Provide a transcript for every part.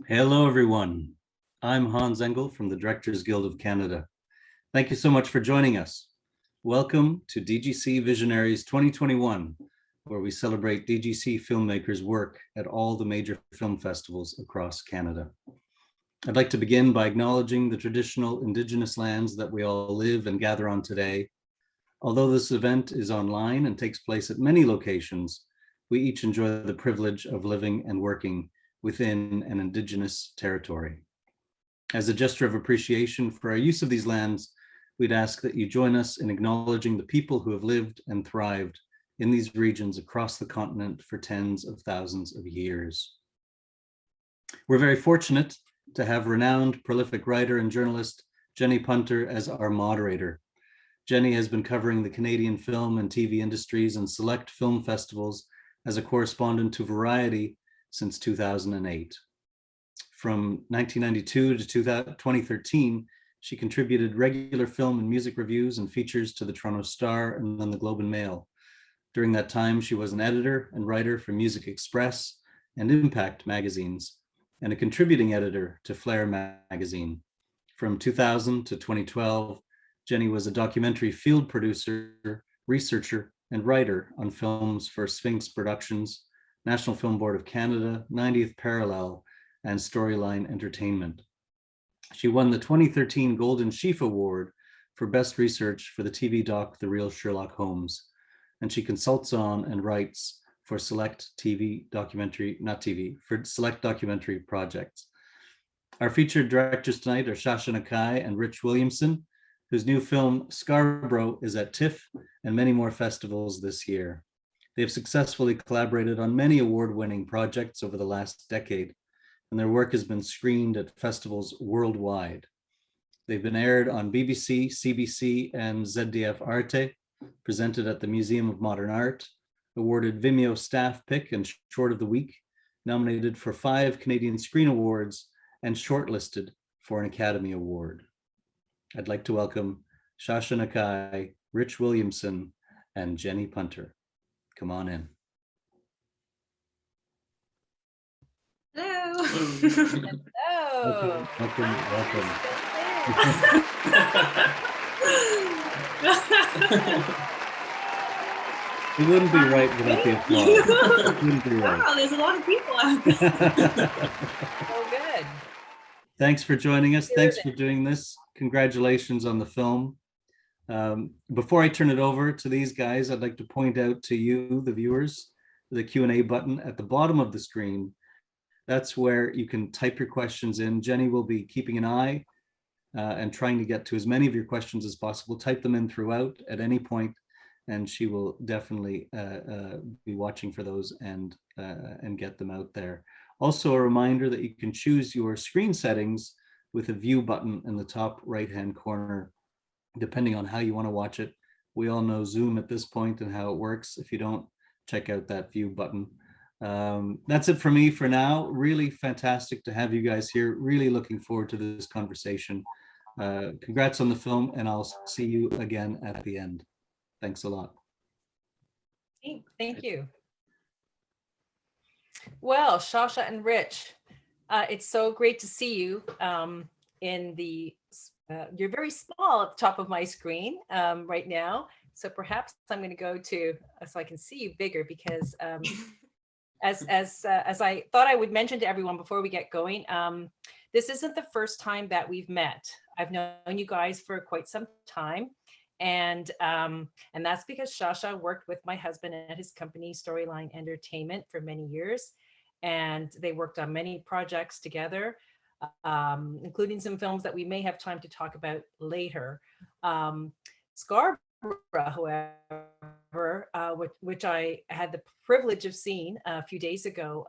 Hello, everyone. I'm Hans Engel from the Directors Guild of Canada. Thank you so much for joining us. Welcome to DGC Visionaries 2021, where we celebrate DGC filmmakers' work at all the major film festivals across Canada. I'd like to begin by acknowledging the traditional Indigenous lands that we all live and gather on today. Although this event is online and takes place at many locations, we each enjoy the privilege of living and working within an Indigenous territory. As a gesture of appreciation for our use of these lands, we'd ask that you join us in acknowledging the people who have lived and thrived in these regions across the continent for tens of thousands of years. We're very fortunate to have renowned, prolific writer and journalist Jenny Punter as our moderator. Jenny has been covering the Canadian film and TV industries and select film festivals as a correspondent to Variety since 2008. From 1992 to 2013, she contributed regular film and music reviews and features to the Toronto Star and then the Globe and Mail. During that time, she was an editor and writer for Music Express and Impact magazines, and a contributing editor to Flair magazine. From 2000 to 2012, Jenny was a documentary field producer, researcher, and writer on films for Sphinx Productions, National Film Board of Canada, 90th Parallel, and Storyline Entertainment. She won the 2013 Golden Sheaf Award for Best Research for the TV doc The Real Sherlock Holmes, and she consults on and writes for select documentary projects. Our featured directors tonight are Shasha Nakhai and Ritch Williamson, whose new film Scarborough is at TIFF and many more festivals this year. They have successfully collaborated on many award-winning projects over the last decade, and their work has been screened at festivals worldwide. They've been aired on BBC, CBC, and ZDF Arte, presented at the Museum of Modern Art, awarded Vimeo Staff Pick and Short of the Week, nominated for 5 Canadian Screen Awards, and shortlisted for an Academy Award. I'd like to welcome Shasha Nakhai, Ritch Williamson, and Jenny Punter. Come on in. Hello. Hello. Welcome. It wouldn't be right without the applause. It wouldn't be right. Wow, there's a lot of people out there. Oh, good. Thanks for joining us. Thanks for doing this. Congratulations on the film. Before I turn it over to these guys, I'd like to point out to you, the viewers, the Q&A button at the bottom of the screen. That's where you can type your questions in. Jenny will be keeping an eye and trying to get to as many of your questions as possible. Type them in throughout at any point, and she will definitely be watching for those and get them out there. Also, a reminder that you can choose your screen settings with a view button in the top right-hand corner, depending on how you want to watch it. We all know Zoom at this point and how it works. If you don't, check out that view button. That's it for me for now. Really fantastic to have you guys here. Really looking forward to this conversation. Congrats on the film, and I'll see you again at the end. Thanks a lot. Thank you. Well, Shasha and Ritch, it's so great to see you in the, you're very small at the top of my screen right now. So perhaps I'm going to go to, so I can see you bigger, because as I thought I would mention to everyone before we get going, this isn't the first time that we've met. I've known you guys for quite some time. And that's because Shasha worked with my husband at his company, Storyline Entertainment, for many years. And they worked on many projects together, including some films that we may have time to talk about later. Scarborough, however, which I had the privilege of seeing a few days ago,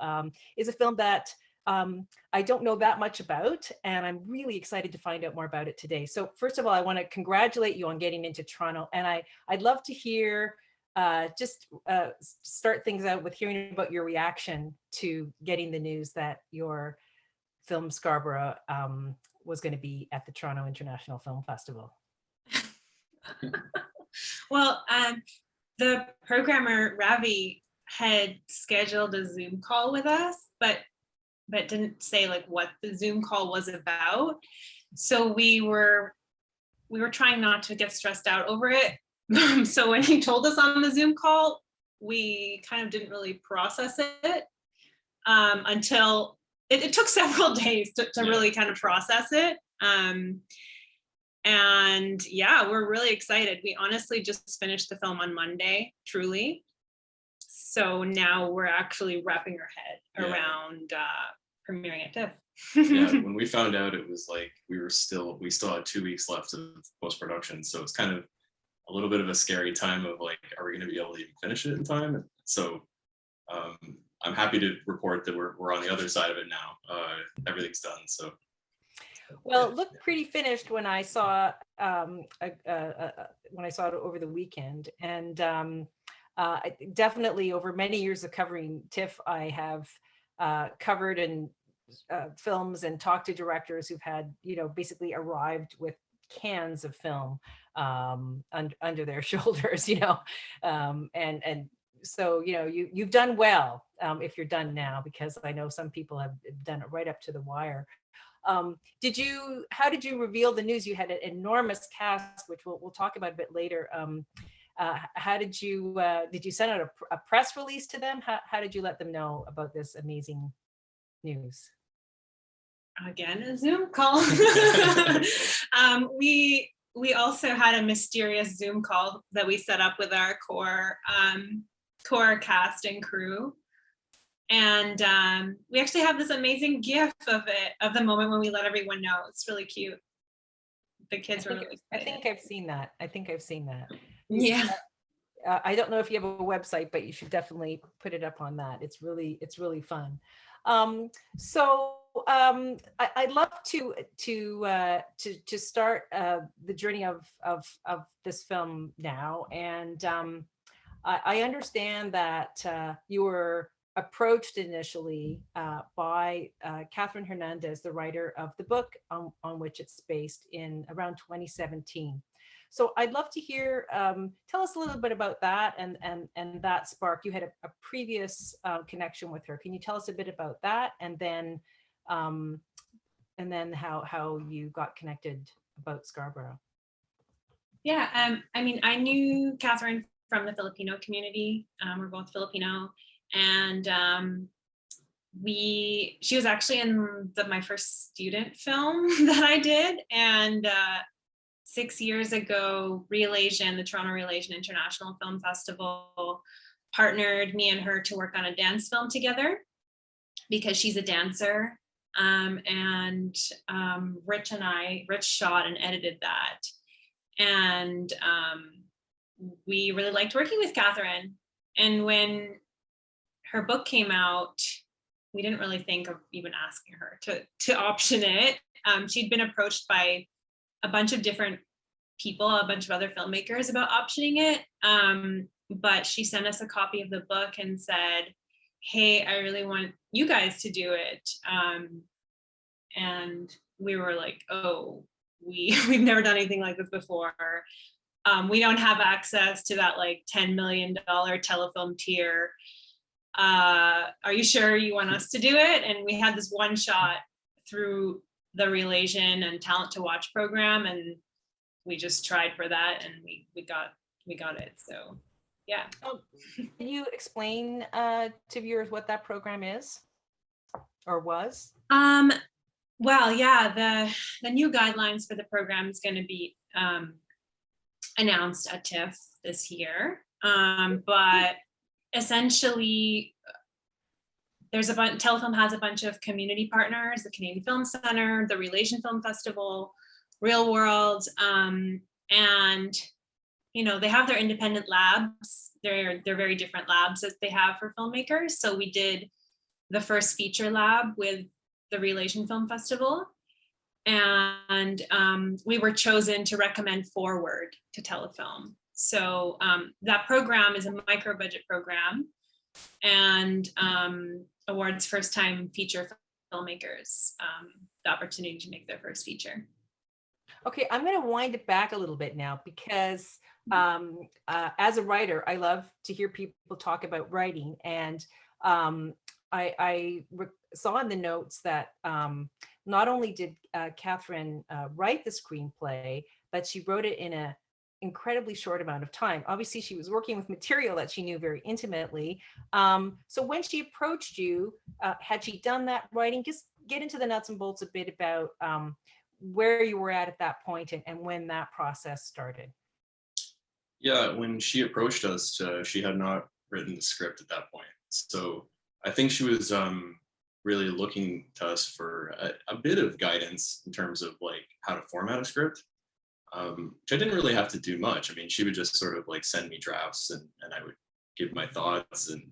is a film that I don't know that much about, and I'm really excited to find out more about it today. So first of all, I want to congratulate you on getting into Toronto, and I'd love to hear, start things out with hearing about your reaction to getting the news that your film Scarborough was going to be at the Toronto International Film Festival. Well, the programmer Ravi had scheduled a Zoom call with us, but but didn't say like what the Zoom call was about. So we were trying not to get stressed out over it. So when he told us on the Zoom call, we kind of didn't really process it until it took several days to really kind of process it. And yeah, we're really excited. We honestly just finished the film on Monday, truly. So now we're actually wrapping our head around premiering at TIFF. Yeah, when we found out, it was like we still had 2 weeks left of post-production. So it's kind of a little bit of a scary time of like, are we going to be able to even finish it in time? So I'm happy to report that we're on the other side of it now. Everything's done. So. Well, it looked pretty finished when I saw it over the weekend, and definitely over many years of covering TIFF, I have covered and films and talked to directors who've had, basically arrived with cans of film under their shoulders, and so you've done well if you're done now, because I know some people have done it right up to the wire. How did you reveal the news? You had an enormous cast, which we'll talk about a bit later. How did you send out a press release to them? How did you let them know about this amazing news? Again, a Zoom call. We also had a mysterious Zoom call that we set up with our core cast and crew. And we actually have this amazing GIF of the moment when we let everyone know. It's really cute. The kids were really excited. I think I've seen that. Yeah. I don't know if you have a website, but you should definitely put it up on that. It's really fun. So I'd love to start the journey of this film now. And I understand that you were approached initially by Catherine Hernandez, the writer of the book on which it's based, in around 2017. So I'd love to hear, tell us a little bit about that and that spark. You had a previous connection with her. Can you tell us a bit about that, and then how you got connected about Scarborough? Yeah, I mean, I knew Catherine from the Filipino community. We're both Filipino, and she was actually in my first student film that I did, and 6 years ago, Real Asian, the Toronto Real Asian International Film Festival, partnered me and her to work on a dance film together because she's a dancer. And Ritch shot and edited that. And we really liked working with Catherine. And when her book came out, we didn't really think of even asking her to option it. She'd been approached by a bunch of different people, a bunch of other filmmakers about optioning it. But she sent us a copy of the book and said, hey, I really want you guys to do it. And we were like, oh, we've never done anything like this before. We don't have access to that like $10 million telefilm tier. Are you sure you want us to do it? And we had this one shot through the Real Asian and Talent to Watch program, and we just tried for that, and we got it. So yeah. Can you explain to viewers what that program is or was? Well, yeah, the new guidelines for the program is going to be announced at TIFF this year. But essentially, Telefilm has a bunch of community partners: the Canadian Film Centre, the Real Asian Film Festival, Real World, and they have their independent labs. They're very different labs that they have for filmmakers. So we did the first feature lab with the Real Asian Film Festival, and we were chosen to recommend forward to Telefilm. So that program is a micro budget program, and awards first time feature filmmakers the opportunity to make their first feature. Okay, I'm going to wind it back a little bit now, because as a writer, I love to hear people talk about writing. And I saw in the notes that not only did Catherine write the screenplay, but she wrote it in a incredibly short amount of time. Obviously, she was working with material that she knew very intimately. So when she approached you, had she done that writing? Just get into the nuts and bolts a bit about where you were at that point and when that process started. Yeah, when she approached us, she had not written the script at that point. So I think she was really looking to us for a bit of guidance in terms of like how to format a script. Which I didn't really have to do much. I mean, she would just sort of like send me drafts and I would give my thoughts and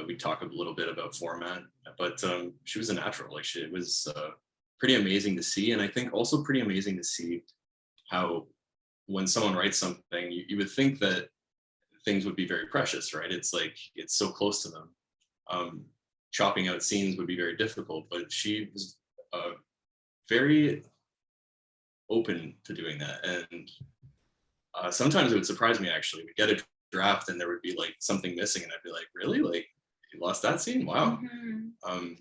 we'd talk a little bit about format. But she was a natural. Like it was pretty amazing to see. And I think also pretty amazing to see how when someone writes something, you would think that things would be very precious, right? It's like, it's so close to them. Chopping out scenes would be very difficult, but she was very open to doing that. And sometimes it would surprise me, actually. We'd get a draft and there would be like something missing and I'd be like, really? Like, you lost that scene? Wow.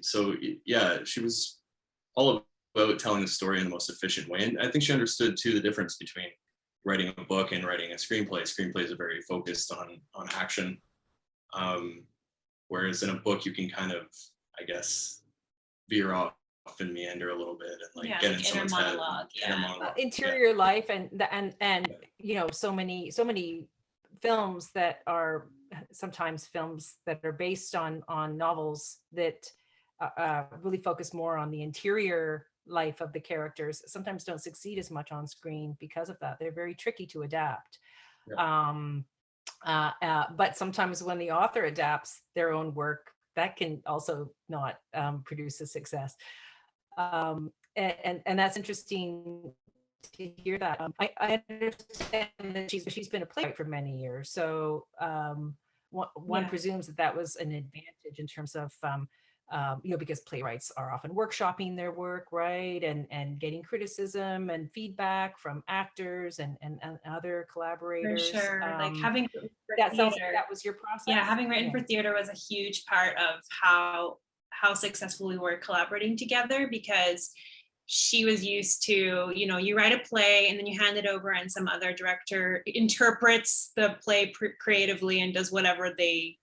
So yeah, she was all about telling the story in the most efficient way. And I think she understood too the difference between writing a book and writing a screenplay. Screenplays are very focused on action. Whereas in a book, you can kind of, I guess, veer off and meander a little bit and like get in someone's head. Inner monologue. Interior life and you know, so many films that are sometimes films that are based on novels that really focus more on the interior life of the characters sometimes don't succeed as much on screen because of that. They're very tricky to adapt. But sometimes when the author adapts their own work, that can also not produce a success. And that's interesting to hear that. I understand that she's been a playwright for many years, so one presumes that was an advantage in terms of you know, because playwrights are often workshopping their work, right, and getting criticism and feedback from actors and other collaborators. For sure, like having that sounds like that was your process. Yeah, having written for theater was a huge part of how successful we were collaborating together, because she was used to, you know, you write a play and then you hand it over and some other director interprets the play creatively and does whatever they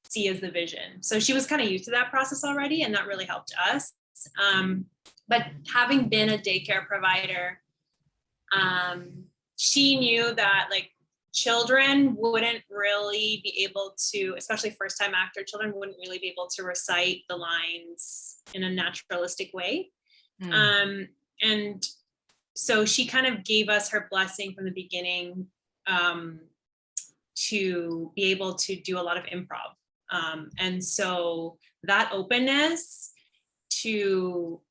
see as the vision. So she was kind of used to that process already, and that really helped us. But having been a daycare provider, she knew that like children wouldn't really be able to, especially first-time actor children, wouldn't really be able to recite the lines in a naturalistic way. And so she kind of gave us her blessing from the beginning to be able to do a lot of improv. And so that openness to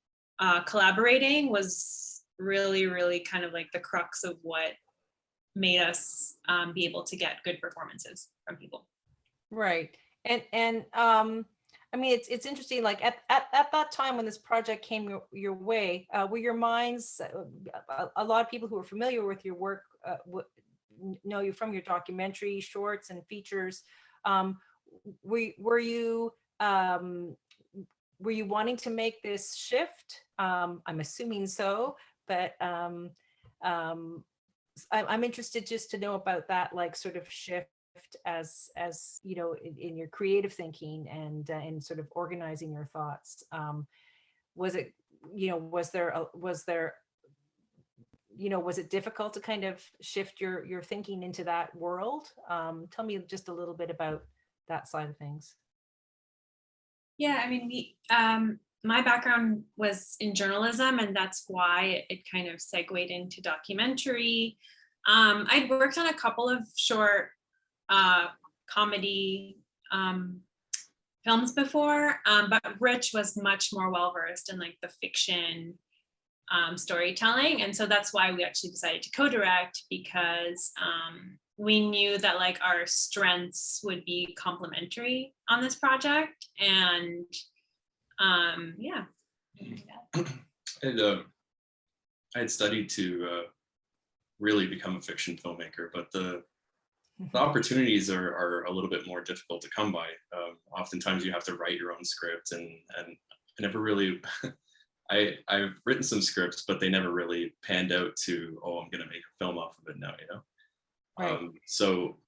collaborating was really, really kind of like the crux of what made us be able to get good performances from people. Right. And I mean, it's interesting, like at that time when this project came your way, were your minds, a lot of people who are familiar with your work know you from your documentary shorts and features. Were you wanting to make this shift? I'm assuming so, but I'm interested just to know about that, like sort of shift as you know, in your creative thinking and in sort of organizing your thoughts. Was it, you know, was it difficult to kind of shift your thinking into that world? Tell me just a little bit about that side of things. Yeah, I mean, my background was in journalism, and that's why it kind of segued into documentary. I'd worked on a couple of short comedy films before, but Ritch was much more well-versed in like the fiction storytelling. And so that's why we actually decided to co-direct, because we knew that like our strengths would be complementary on this project. And yeah. I had studied to really become a fiction filmmaker, but the opportunities are a little bit more difficult to come by. Oftentimes you have to write your own script, and never really, I've written some scripts, but they never really panned out to, oh, I'm going to make a film off of it now, you know? Right. So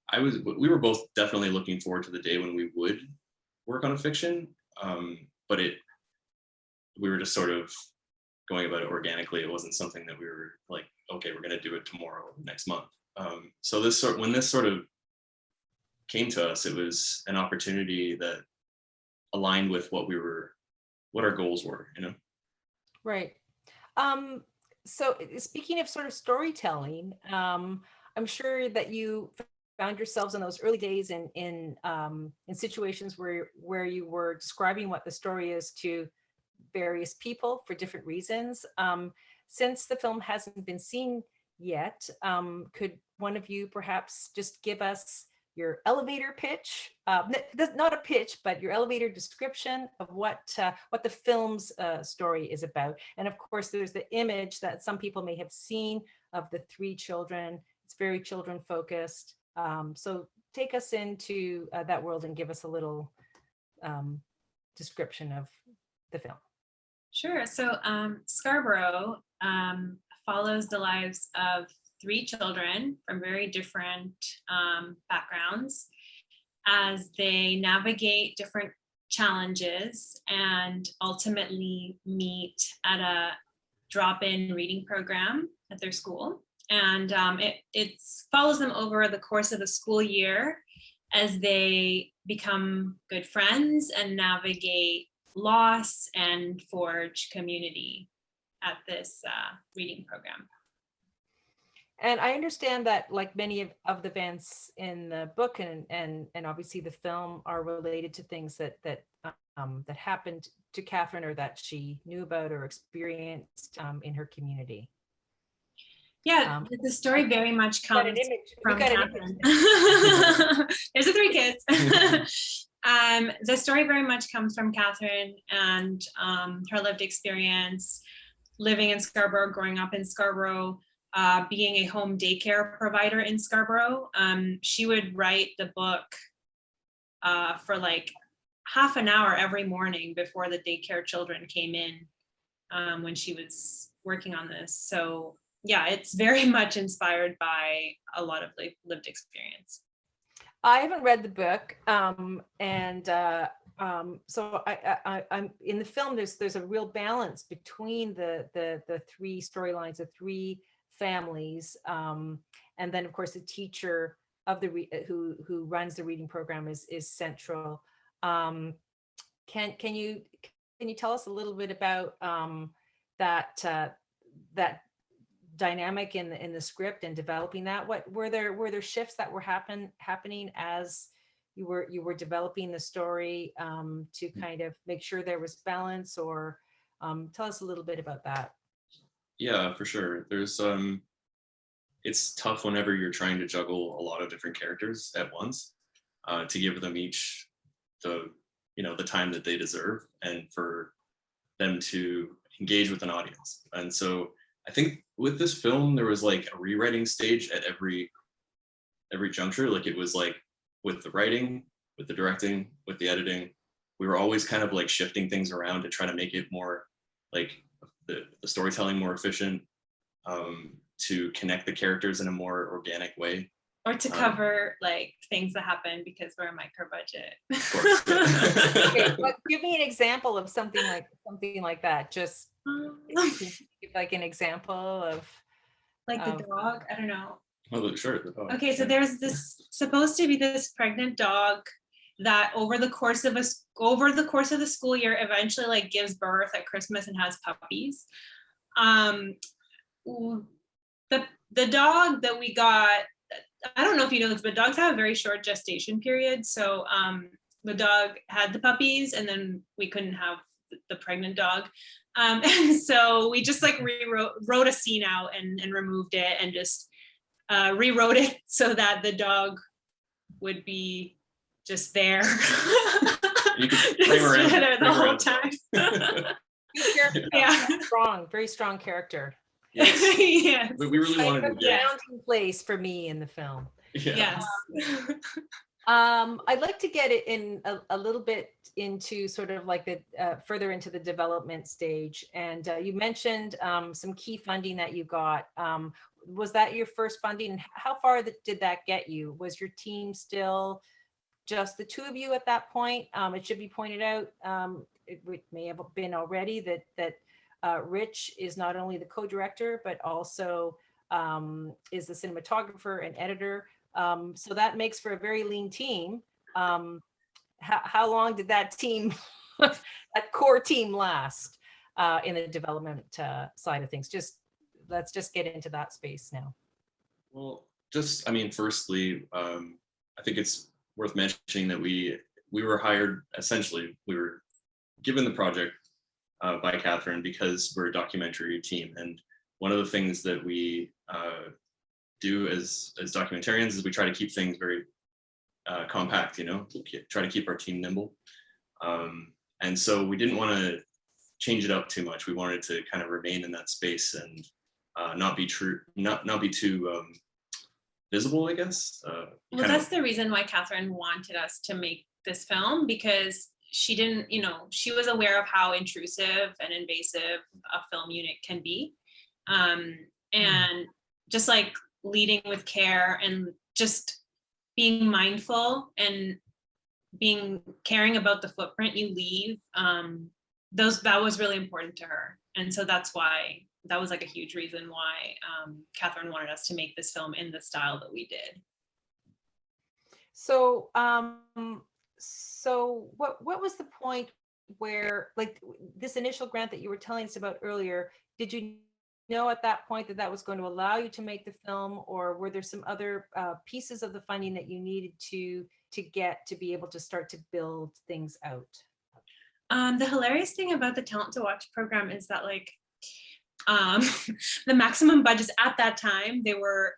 we were both definitely looking forward to the day when we would work on a fiction, but we were just sort of going about it organically. It wasn't something that we were like, okay, we're going to do it tomorrow or next month. So when this sort of came to us, it was an opportunity that aligned with what our goals were, you know? Right. So speaking of sort of storytelling, I'm sure that you found yourselves in those early days in situations where you were describing what the story is to various people for different reasons. Since the film hasn't been seen yet, could one of you perhaps just give us your elevator pitch, not a pitch, but your elevator description of what the film's story is about? And of course, there's the image that some people may have seen of the three children. It's very children focused. So take us into that world and give us a little description of the film. Sure. So Scarborough follows the lives of three children from very different backgrounds as they navigate different challenges and ultimately meet at a drop-in reading program at their school. And it follows them over the course of the school year as they become good friends and navigate loss and forge community at this reading program. And I understand that, like many of the events in the book and obviously the film, are related to things that happened to Catherine or that she knew about or experienced in her community. Yeah, the story very much comes from Catherine. There's the three kids. The story very much comes from Catherine and her lived experience living in Scarborough, growing up in Scarborough, being a home daycare provider in Scarborough. She would write the book for like half an hour every morning before the daycare children came in when she was working on this. So yeah, it's very much inspired by a lot of lived experience. I haven't read the book, so I'm in the film. There's a real balance between the three storylines, the three families, and then of course the teacher of who runs the reading program is central. Can you tell us a little bit about that dynamic in the script and developing that? What were there shifts that were happening as you were developing the story to kind of make sure there was balance, or tell us a little bit about that? Yeah, for sure. There's it's tough whenever you're trying to juggle a lot of different characters at once, to give them each the time that they deserve and for them to engage with an audience. And so I think with this film, there was like a rewriting stage at every juncture. Like it was like with the writing, with the directing, with the editing, we were always kind of like shifting things around to try to make it more like the storytelling more efficient, to connect the characters in a more organic way. Or to cover like things that happen because we're a micro budget. Of course. Okay, but give me an example of something like that. Just give like an example of like the dog. I don't know. Oh, sure. The dog. Okay, so there's this supposed to be this pregnant dog that over the course of the school year eventually like gives birth at Christmas and has puppies. The dog that we got, I don't know if you know this, but dogs have a very short gestation period. So the dog had the puppies and then we couldn't have the pregnant dog. And so we just like wrote a scene out and removed it and just rewrote it so that the dog would be just there. You could play around the whole time. Yeah, very strong character. Yes. Yes. But we really wanted to grounding place for me in the film. Yeah. Yes. I'd like to get it in a little bit into sort of like the further into the development stage. And you mentioned some key funding that you got. Was that your first funding? And how far did that get you? Was your team still just the two of you at that point? It should be pointed out, it may have been already that Ritch is not only the co-director, but also is the cinematographer and editor. So that makes for a very lean team. How long did that team, that core team last in the development side of things? Let's just get into that space now. Well, I mean, firstly, I think it's worth mentioning that we were hired, essentially, we were given the project by Catherine because we're a documentary team. And one of the things that we do as documentarians is we try to keep things very compact, try to keep our team nimble. And so we didn't want to change it up too much. We wanted to kind of remain in that space and not be too visible, I guess. Well, that's the reason why Catherine wanted us to make this film, because she didn't, she was aware of how intrusive and invasive a film unit can be. And just like leading with care and just being mindful and caring about the footprint you leave, that was really important to her. And so that was like a huge reason why Catherine wanted us to make this film in the style that we did. So, what was the point where, like, this initial grant that you were telling us about earlier, did you know at that point that was going to allow you to make the film, or were there some other pieces of the funding that you needed to get to be able to start to build things out? The hilarious thing about the Talent to Watch program is that, like, the maximum budgets at that time, they were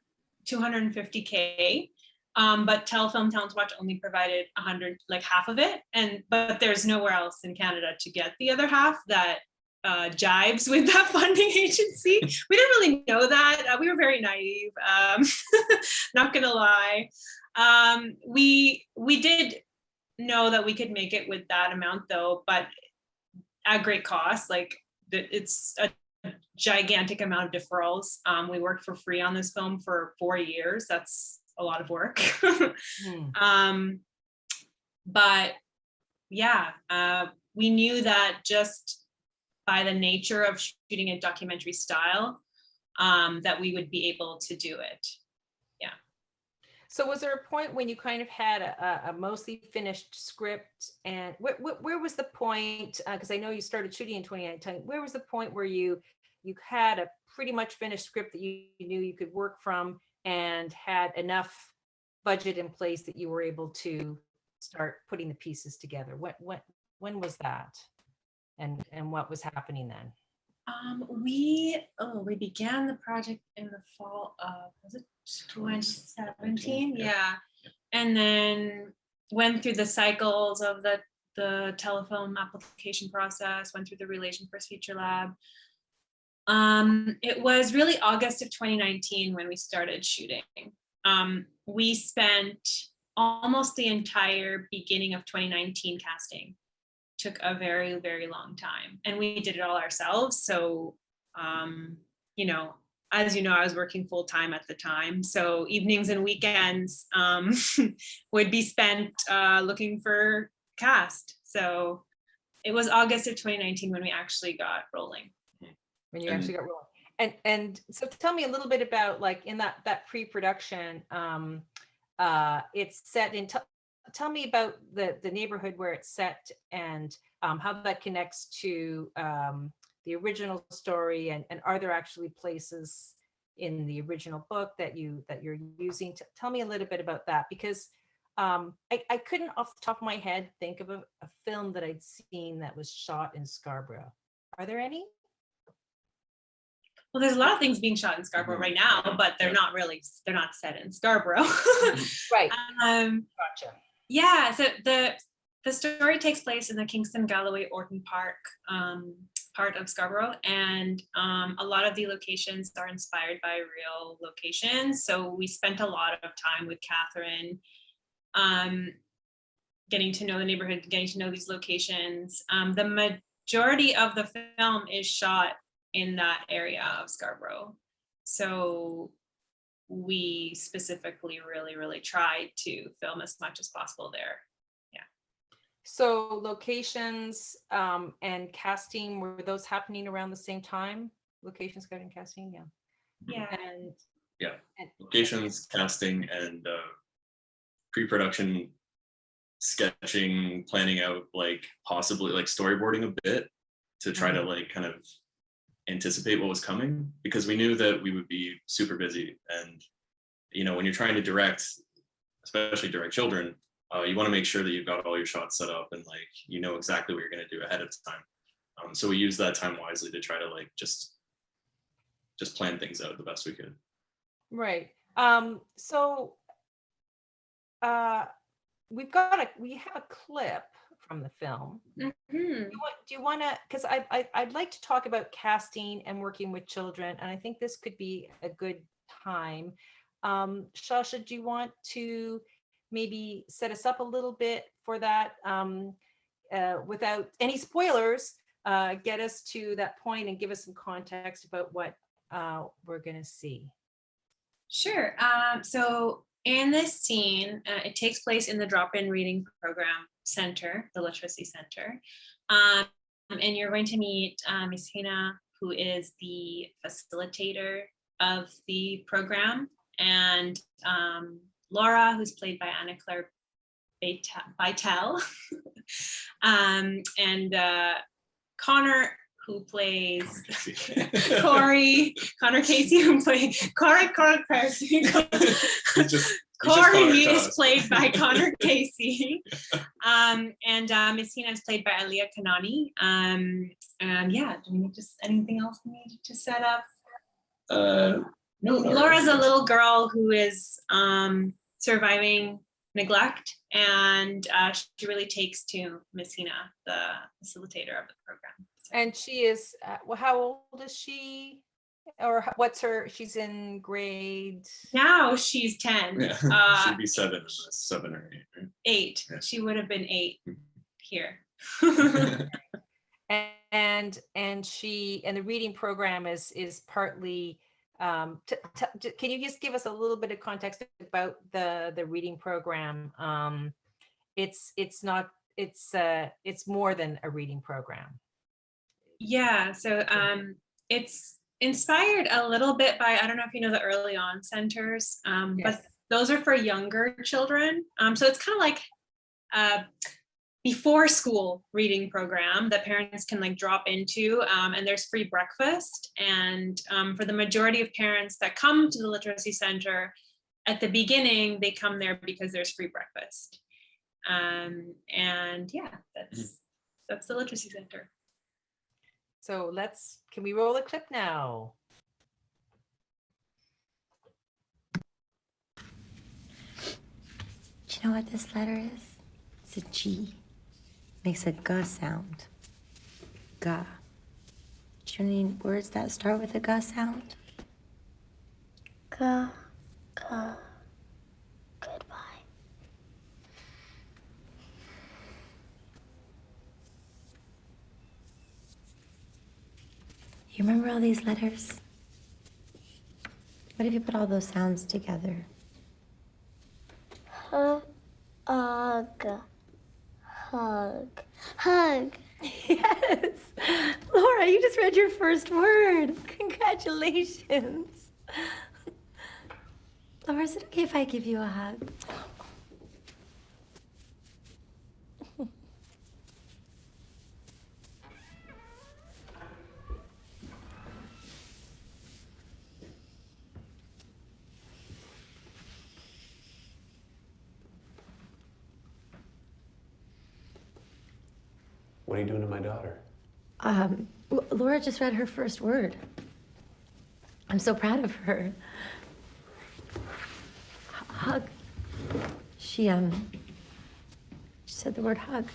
$250K, but Telefilm Talent to Watch only provided 100, like half of it, but there's nowhere else in Canada to get the other half that jives with that funding agency. We didn't really know that. We were very naive, not gonna lie. We did know that we could make it with that amount though, but at great cost. Like, it's a gigantic amount of deferrals. We worked for free on this film for 4 years. That's a lot of work. But yeah, we knew that just by the nature of shooting a documentary style, that we would be able to do it. Yeah. So was there a point when you kind of had a mostly finished script, and where was the point, because I know you started shooting in 2019, where was the point where you had a pretty much finished script that you knew you could work from and had enough budget in place that you were able to start putting the pieces together? When was that? And what was happening then? We began the project in the fall of, was it 2017? Yeah. And then went through the cycles of the telefilm application process, went through the Relation First Feature Lab. It was really August of 2019 when we started shooting. We spent almost the entire beginning of 2019 casting. Took a very, very long time, and we did it all ourselves. So, as you know, I was working full time at the time. So evenings and weekends would be spent looking for cast. So it was August of 2019 when we actually got rolling. When you actually got rolling. And so tell me a little bit about, like, in that pre-production, it's set in, tell me about the neighborhood where it's set, and how that connects to the original story, and are there actually places in the original book that you're using? Tell me a little bit about that, because I couldn't off the top of my head think of a film that I'd seen that was shot in Scarborough. Are there any? Well, there's a lot of things being shot in Scarborough right now, but they're not set in Scarborough. Right. Gotcha. Yeah, so the story takes place in the Kingston Galloway Orton Park part of Scarborough, and a lot of the locations are inspired by real locations. So we spent a lot of time with Catherine getting to know the neighborhood, getting to know these locations. The majority of the film is shot in that area of Scarborough. So we specifically really tried to film as much as possible there. So locations and casting, were those happening around the same time? Location scouting, casting, yeah. Yeah. And Yeah, locations, casting, and pre-production sketching, planning out, like possibly like storyboarding a bit to try to like kind of anticipate what was coming, because we knew that we would be super busy. And you know, when you're trying to direct, especially direct children, you want to make sure that you've got all your shots set up and like you know exactly what you're going to do ahead of time. So we used that time wisely to try to like just plan things out the best we could. right. So we have a clip from the film. Mhm. Do you want to, because I'd like to talk about casting and working with children, and I think this could be a good time. Shasha, do you want to maybe set us up a little bit for that, without any spoilers, get us to that point and give us some context about what we're going to see? Sure. So in this scene, it takes place in the drop-in reading program center, the literacy center. And you're going to meet Ms. Hina, who is the facilitator of the program, and Laura, who's played by Anna Claire Beitel, and Connor, who plays Connor Casey, who plays Corey is played by Connor Casey, and Miss Hina is played by Aliyah Kanani. Yeah, do we just anything else we need to set up? No. Laura's a little girl who is surviving neglect, and she really takes to Miss Hina, the facilitator of the program. And she is, well, how old is she? Or what's her, she's in grade? Now she's 10. Yeah. She'd be 7 or 8. Right? 8. Yeah. She would have been 8 here. and the reading program is partly, can you just give us a little bit of context about the reading program? It's more than a reading program. Yeah, so it's inspired a little bit by, I don't know if you know the early on centers, Yes. but those are for younger children. So it's kind of like before school reading program that parents can like drop into, and there's free breakfast. And for the majority of parents that come to the literacy center, at the beginning, they come there because there's free breakfast. And yeah, that's the literacy center. So can we roll a clip now? Do you know what this letter is? It's a G. Makes a G sound. G. Do you know any words that start with a G sound? G. Goodbye. You remember all these letters? What if you put all those sounds together? Hug. Hug. Yes! Laura, you just read your first word. Congratulations. Laura, is it okay if I give you a hug? What are you doing to my daughter? Laura just read her first word. I'm so proud of her. Hug. She said the word hug.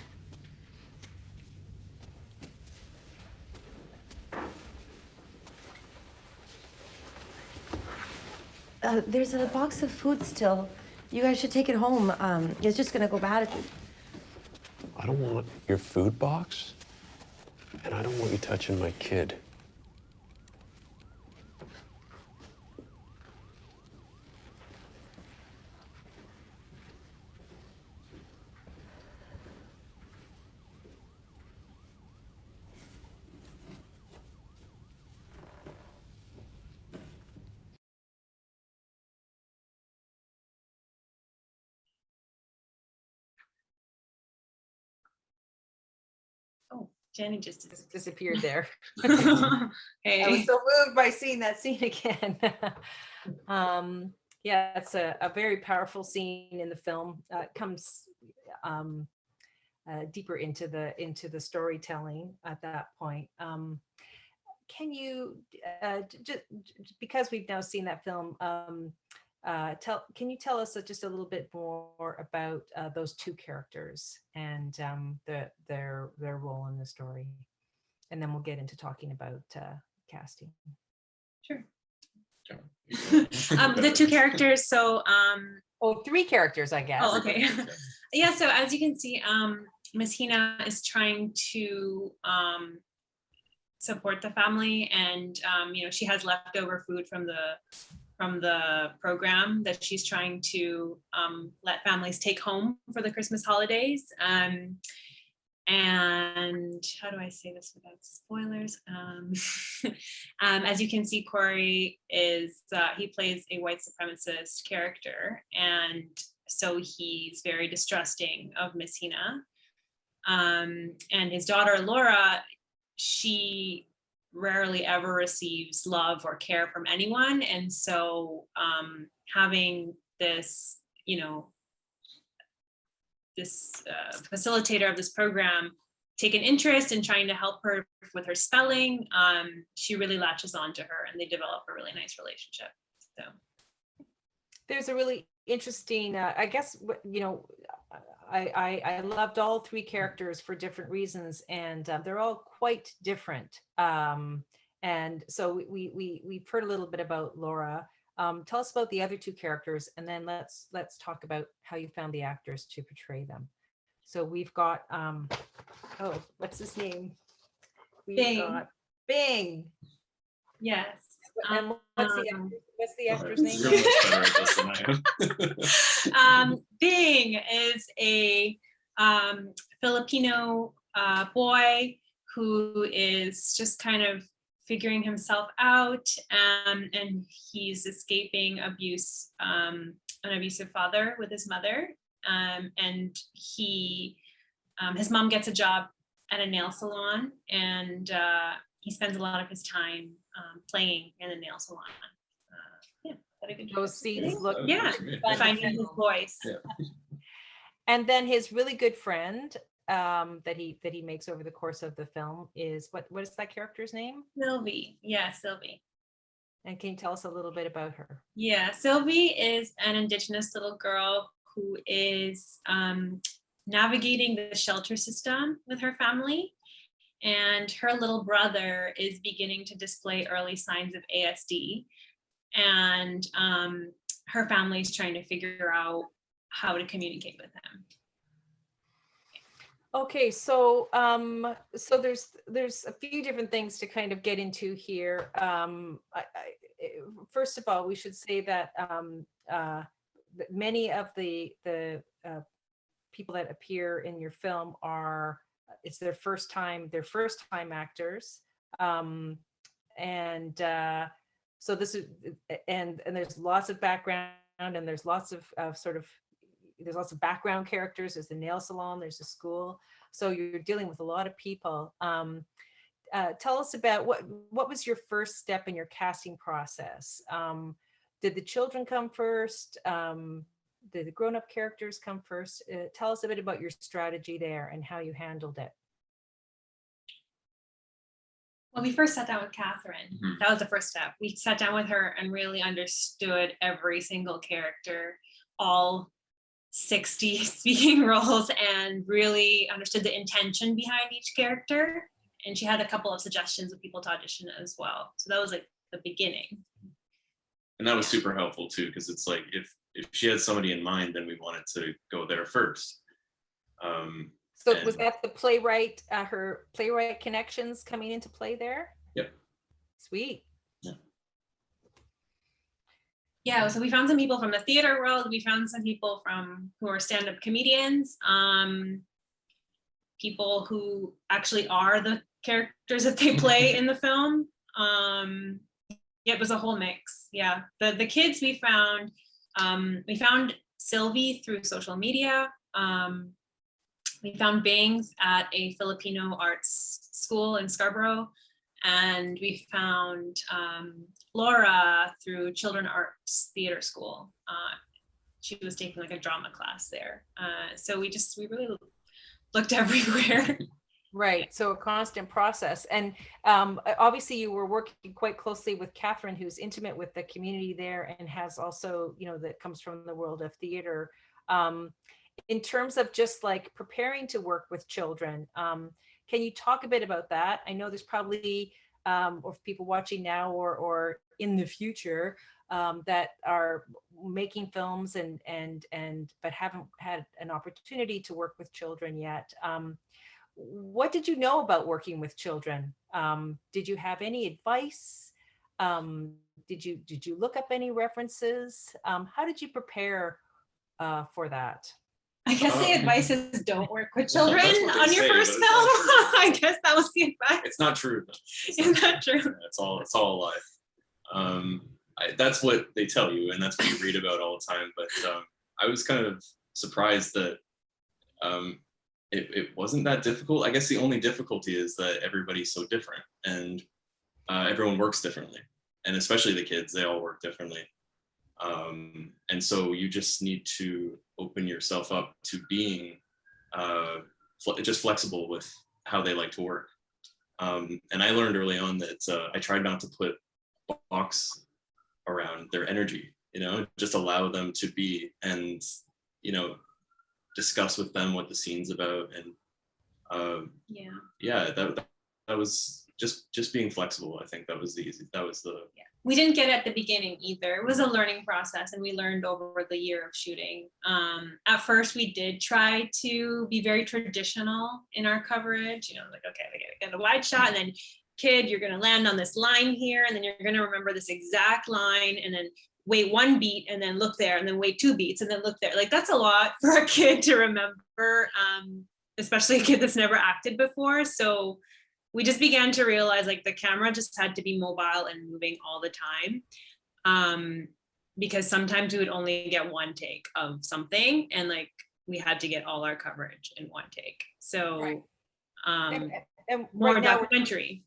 There's a box of food still You guys should take it home. It's just gonna go bad if you... I don't want your food box, and I don't want you touching my kid. Oh, Jenny just Disappeared there. Hey. I was so moved by seeing that scene again. Yeah, it's a very powerful scene in the film. It comes deeper into the storytelling at that point. Can you just because we've now seen that film, can you tell us just a little bit more about those two characters and their role in the story, and then we'll get into talking about casting. Sure. The two characters. So three characters, I guess. Oh, okay. Yeah. So as you can see, Miss Hina is trying to support the family, and she has leftover food from the program that she's trying to let families take home for the Christmas holidays. And how do I say this without spoilers? As you can see, Corey he plays a white supremacist character, and so he's very distrusting of Miss Hina. And his daughter, Laura, she rarely ever receives love or care from anyone. And so having this, this facilitator of this program take an interest in trying to help her with her spelling, she really latches on to her, and they develop a really nice relationship. So there's a really interesting, I guess, I loved all three characters for different reasons, and they're all quite different. And so we've heard a little bit about Laura. Tell us about the other two characters, and then let's talk about how you found the actors to portray them. So we've got, what's his name? Bing. Got Bing. Yes. And what's the actor's name? You're much better at this than I am. Bing is a Filipino boy who is just kind of figuring himself out, and he's escaping abuse, an abusive father with his mother, and his mom gets a job at a nail salon, and he spends a lot of his time playing in the nail salon. Those scenes look finding his voice. Yeah. And then his really good friend that he makes over the course of the film is what is that character's name? Sylvie. Yeah, Sylvie. And can you tell us a little bit about her? Yeah, Sylvie is an Indigenous little girl who is navigating the shelter system with her family, and her little brother is beginning to display early signs of ASD, and her family is trying to figure out how to communicate with him. Okay, so so there's a few different things to kind of get into here. First of all, we should say that many of the people that appear in your film it's their first time actors, and so this is and there's lots of background, and there's lots of there's lots of background characters. There's the nail salon, there's a school, so you're dealing with a lot of people. Tell us about what was your first step in your casting process? Did the children come first? Did the grown-up characters come first? Tell us a bit about your strategy there and how you handled it. Well, we first sat down with Catherine. Mm-hmm. That was the first step. We sat down with her and really understood every single character, all 60 speaking roles, and really understood the intention behind each character. And she had a couple of suggestions of people to audition as well. So that was like the beginning. and that was super helpful too, because it's like if she had somebody in mind, then we wanted to go there first. So was and- that the playwright, her playwright connections coming into play there? Yep. Sweet. Yeah, so we found some people from the theater world. We found some people who are stand-up comedians, people who actually are the characters that they play in the film. Yeah, it was a whole mix. Yeah, the kids we found Sylvie through social media. We found Bangs at a Filipino arts school in Scarborough. And we found Laura through Children Arts Theater School. She was taking like a drama class there. So we really looked everywhere. Right. So a constant process. And obviously you were working quite closely with Catherine, who's intimate with the community there and has also, that comes from the world of theater. In terms of just like preparing to work with children, can you talk a bit about that? I know there's probably, or people watching now or in the future that are making films but haven't had an opportunity to work with children yet. What did you know about working with children? Did you have any advice? Did you look up any references? How did you prepare for that? I guess the advice is don't work with children That's what they on your say, first but film. it's not I guess that was the advice. It's not true. Is that true? It's all a lie. That's what they tell you, and that's what you read about all the time. But I was kind of surprised that it wasn't that difficult. I guess the only difficulty is that everybody's so different, and everyone works differently, and especially the kids, they all work differently. And so you just need to open yourself up to being just flexible with how they like to work. And I learned early on that I tried not to put a box around their energy, just allow them to be and, discuss with them what the scene's about. And that was just being flexible. I think that was Yeah. We didn't get it at the beginning either. It was a learning process, and we learned over the year of shooting. At first, we did try to be very traditional in our coverage. Like, okay, we gotta get a wide shot, and then, kid, you're gonna land on this line here, and then you're gonna remember this exact line, and then wait one beat, and then look there, and then wait 2 beats, and then look there. Like, that's a lot for a kid to remember, especially a kid that's never acted before. So we just began to realize like the camera just had to be mobile and moving all the time, because sometimes we would only get one take of something, and like we had to get all our coverage in one take. So Right. And more right now, documentary.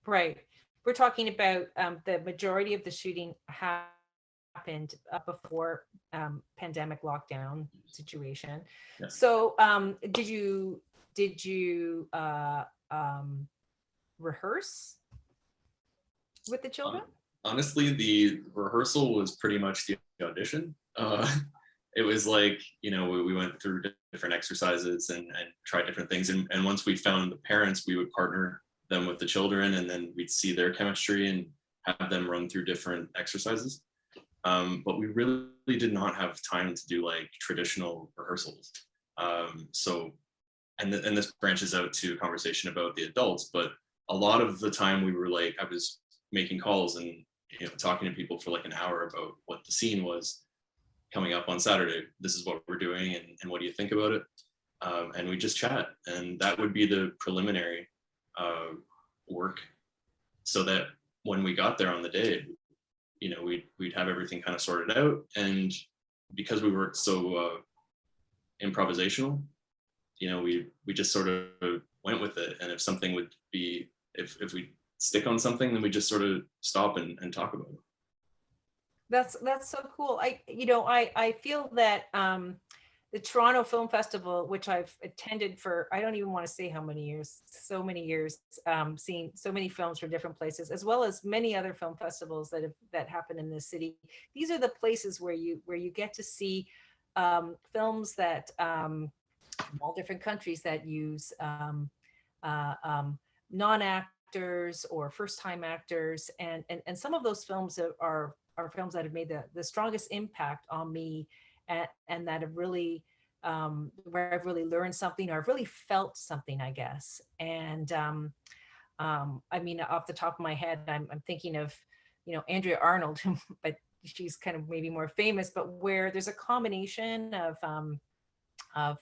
right. We're talking about the majority of the shooting happened before pandemic lockdown situation. Yeah. So did you rehearse with the children? Honestly, the rehearsal was pretty much the audition. It was like, we went through different exercises and tried different things. And once we found the parents, we would partner them with the children, and then we'd see their chemistry and have them run through different exercises. But we really did not have time to do like traditional rehearsals. And this branches out to a conversation about the adults, but a lot of the time we were like, I was making calls and talking to people for like an hour about what the scene was coming up on Saturday. This is what we're doing, and what do you think about it? And we just chat, and that would be the preliminary work, so that when we got there on the day, we'd have everything kind of sorted out. And because we worked so improvisational, we just sort of went with it. And if something would be, if we stick on something, then we just sort of stop and talk about it. That's so cool. I feel that the Toronto Film Festival, which I've attended for, I don't even want to say how many years, so many years, seeing so many films from different places, as well as many other film festivals that happen in this city. These are the places where you get to see films that from all different countries that use non-actors or first-time actors, and some of those films are are films that have made the strongest impact on me, and that have really where I've really learned something, or I've really felt something, I guess. And I mean, off the top of my head, I'm thinking of, Andrea Arnold, but she's kind of maybe more famous, but where there's a combination of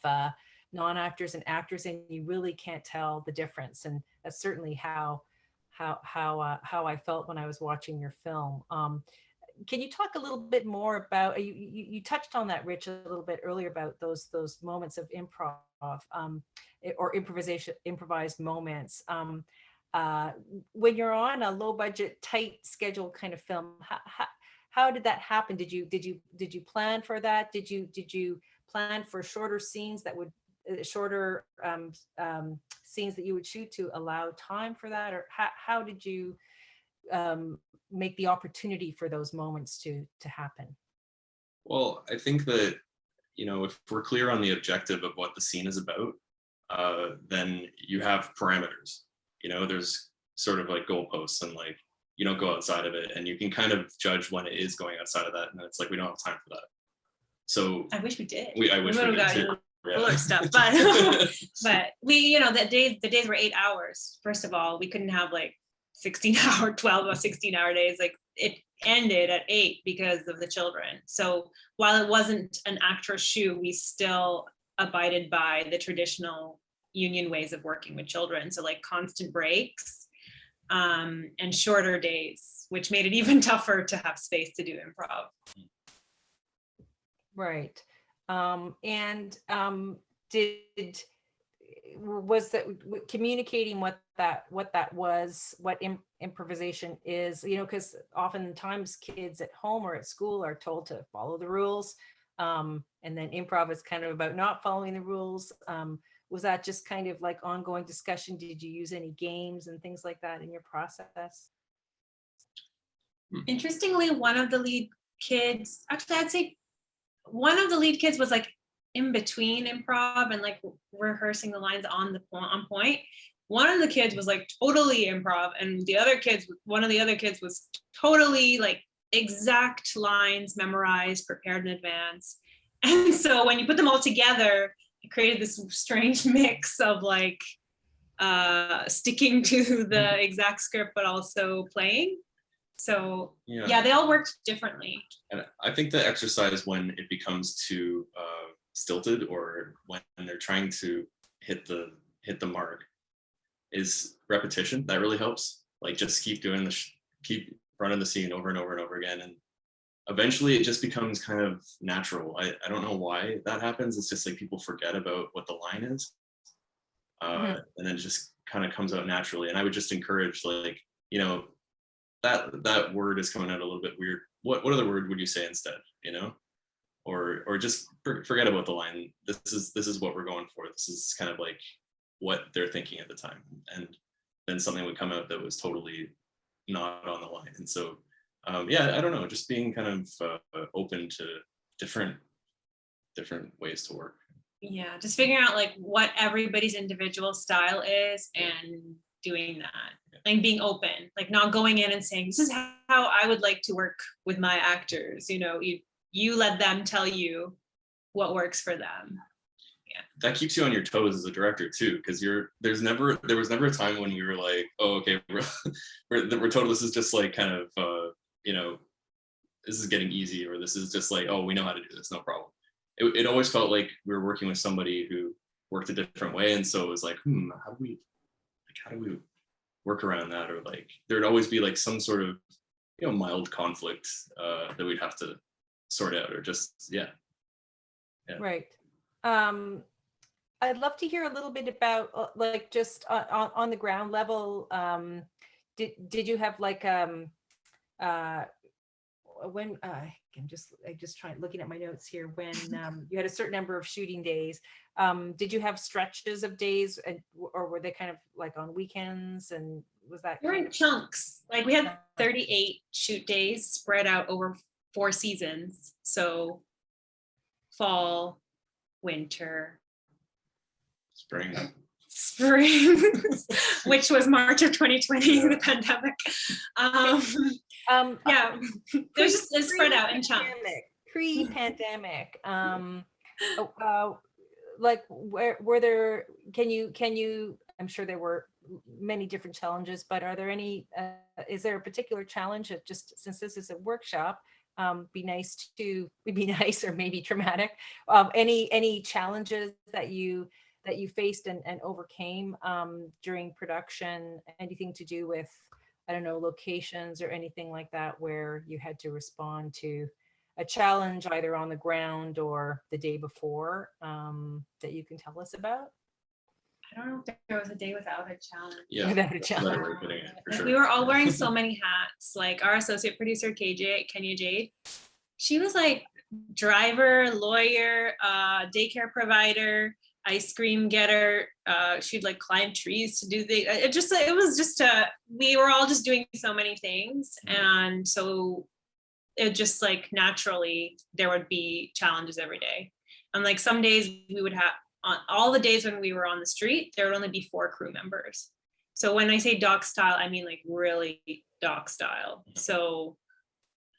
non-actors and actors, and you really can't tell the difference. And that's certainly how I felt when I was watching your film. Can you talk a little bit more about, you touched on that, Ritch, a little bit earlier, about those moments of improv, or improvised moments. When you're on a low budget, tight schedule kind of film, how did that happen? Did you plan for that? Did you plan for shorter scenes that would scenes that you would shoot to allow time for that, or how did you make the opportunity for those moments to happen? Well, I think that, if we're clear on the objective of what the scene is about, then you have parameters. There's sort of like goalposts, and like you don't go outside of it, and you can kind of judge when it is going outside of that, and it's like we don't have time for that. So I wish we did. I wish we did too. Fuller stuff, but but we, the days were 8 hours. First of all, we couldn't have like 12 or 16 hour days. Like it ended at 8 because of the children. So while it wasn't an actress shoe, we still abided by the traditional union ways of working with children. So like constant breaks, and shorter days, which made it even tougher to have space to do improv. Right. Was that communicating what that was, what improvisation is, because oftentimes kids at home or at school are told to follow the rules, and then improv is kind of about not following the rules. Was that just kind of like ongoing discussion? Did you use any games and things like that in your process? Interestingly, one of the lead kids, actually I'd say one of the lead kids was like in between improv and like rehearsing the lines on point. One of the kids was like totally improv, and one of the other kids was totally like exact lines memorized, prepared in advance. And so when you put them all together, it created this strange mix of like sticking to the exact script but also playing. So yeah, they all worked differently. And I think the exercise, when it becomes too stilted, or when they're trying to hit the mark, is repetition. That really helps. Like just keep doing keep running the scene over and over and over again, and eventually it just becomes kind of natural. I don't know why that happens. It's just like people forget about what the line is, and then it just kind of comes out naturally. And I would just encourage, like, that word is coming out a little bit weird. What other word would you say instead? Or just forget about the line. This is what we're going for. This is kind of like what they're thinking at the time. And then something would come out that was totally not on the line. And so, I don't know, just being kind of open to different ways to work. Yeah, just figuring out like what everybody's individual style is and doing that. Like being open, like not going in and saying, this is how I would like to work with my actors. You let them tell you what works for them. Yeah. That keeps you on your toes as a director too, because there was never a time when we were like, oh, okay, we're told this is just like kind of, this is getting easy, or this is just like, oh, we know how to do this, no problem. It always felt like we were working with somebody who worked a different way. And so it was like, how do we work around that? Or like, there'd always be like some sort of, mild conflict that we'd have to sort out, or just, yeah. Right. I'd love to hear a little bit about like just on the ground level. Did you have like when I'm just trying looking at my notes here, when you had a certain number of shooting days, did you have stretches of days, or were they kind of like on weekends, and was that we're in chunks? Like we had 38 shoot days spread out over 4 seasons, so fall, winter, spring, which was March of 2020, the pandemic. Yeah, there's just it's spread out in chunks. Pre-pandemic, like were there, can you, I'm sure there were many different challenges, but are there any, is there a particular challenge that, just since this is a workshop, be nice or maybe traumatic, any challenges that you faced and overcame during production, anything to do with, I don't know, locations or anything like that, where you had to respond to a challenge either on the ground or the day before, that you can tell us about? I don't know if there was a day without a challenge. Yeah, Without a that's challenge. a better way of putting it, for Like, sure. we were all wearing so many hats. Like our associate producer, Kenya Jade, she was like driver, lawyer, daycare provider, ice cream getter. She'd like climb trees to do the. It was just we were all just doing so many things, and so it just like naturally there would be challenges every day. And like some days we would have, on all the days when we were on the street, there would only be 4 crew members. So when I say doc style, I mean like really doc style. So,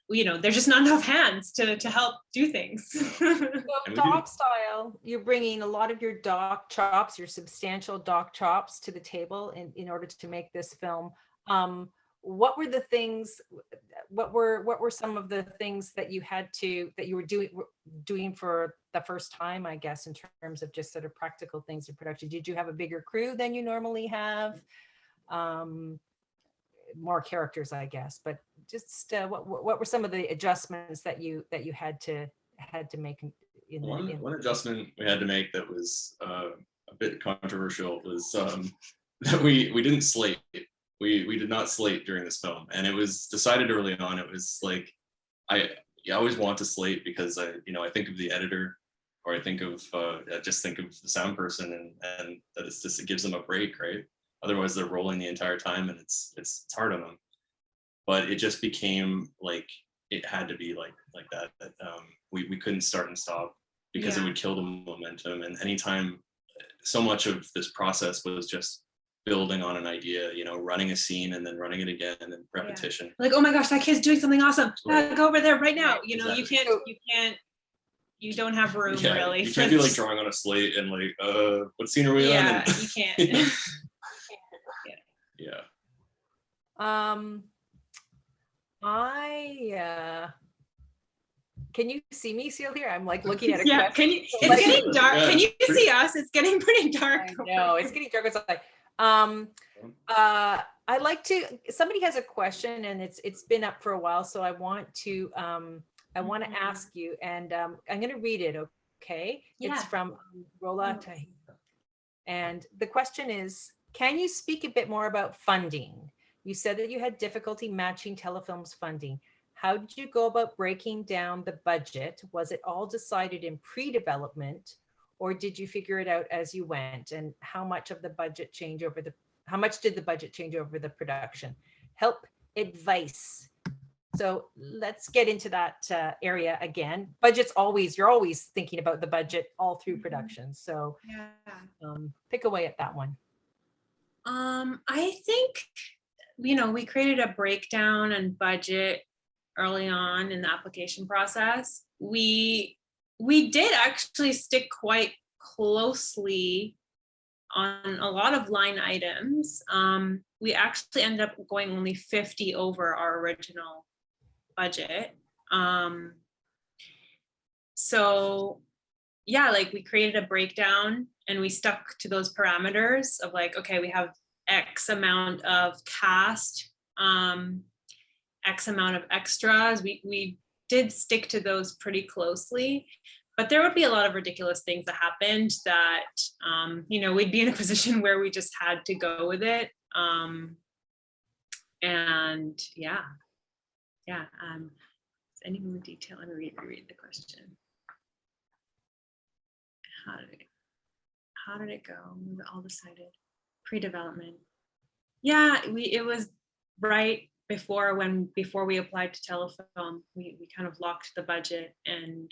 you know, there's just not enough hands to help do things. So doc style, you're bringing a lot of your doc chops, your substantial doc chops to the table in order to make this film. What were the things, what were some of the things that you were doing for the first time, I guess, in terms of just sort of practical things in production? Did you have a bigger crew than you normally have? More characters, I guess, but just what were some of the adjustments that you had to make One adjustment we had to make that was a bit controversial was that we didn't slate. We did not slate during this film, and it was decided early on. It was like I always want to slate because I think of the editor, or I just think of the sound person, and that it's just, it gives them a break, right? Otherwise they're rolling the entire time, and it's hard on them. But it just became like it had to be like that. We couldn't start and stop because it would kill the momentum. And anytime, so much of this process was just building on an idea, running a scene and then running it again and then repetition. Like, oh my gosh, that kid's doing something awesome. Right. Go over there right now. Exactly. You don't have room really. You can't be like drawing on a slate and like, what scene are we on? Yeah, you can't. Yeah. Can you see me still here? I'm like looking at a yeah, question. it's getting dark. Yeah, can you see us? It's getting pretty dark. No, it's getting dark outside. I'd like to, somebody has a question and it's been up for a while, so I want to ask you, and I'm going to read it, okay? Yeah. It's from Rola. And the question is, can you speak a bit more about funding? You said that you had difficulty matching Telefilm's funding. How did you go about breaking down the budget? Was it all decided in pre-development, or did you figure it out as you went? And how much did the budget change over the production? Help, advice. So let's get into that area again. Budget's you're always thinking about the budget all through production. So pick away at that one. I think, we created a breakdown and budget early on in the application process. We did actually stick quite closely on a lot of line items. We actually ended up going only 50 over our original budget. So yeah, like we created a breakdown and we stuck to those parameters of like, okay, we have X amount of cast, X amount of extras. We did stick to those pretty closely, but there would be a lot of ridiculous things that happened that, we'd be in a position where we just had to go with it. And any more detail? Let me reread the question. How did it go? We all decided pre-development. Yeah, it was right before we applied to Telefilm. We kind of locked the budget, and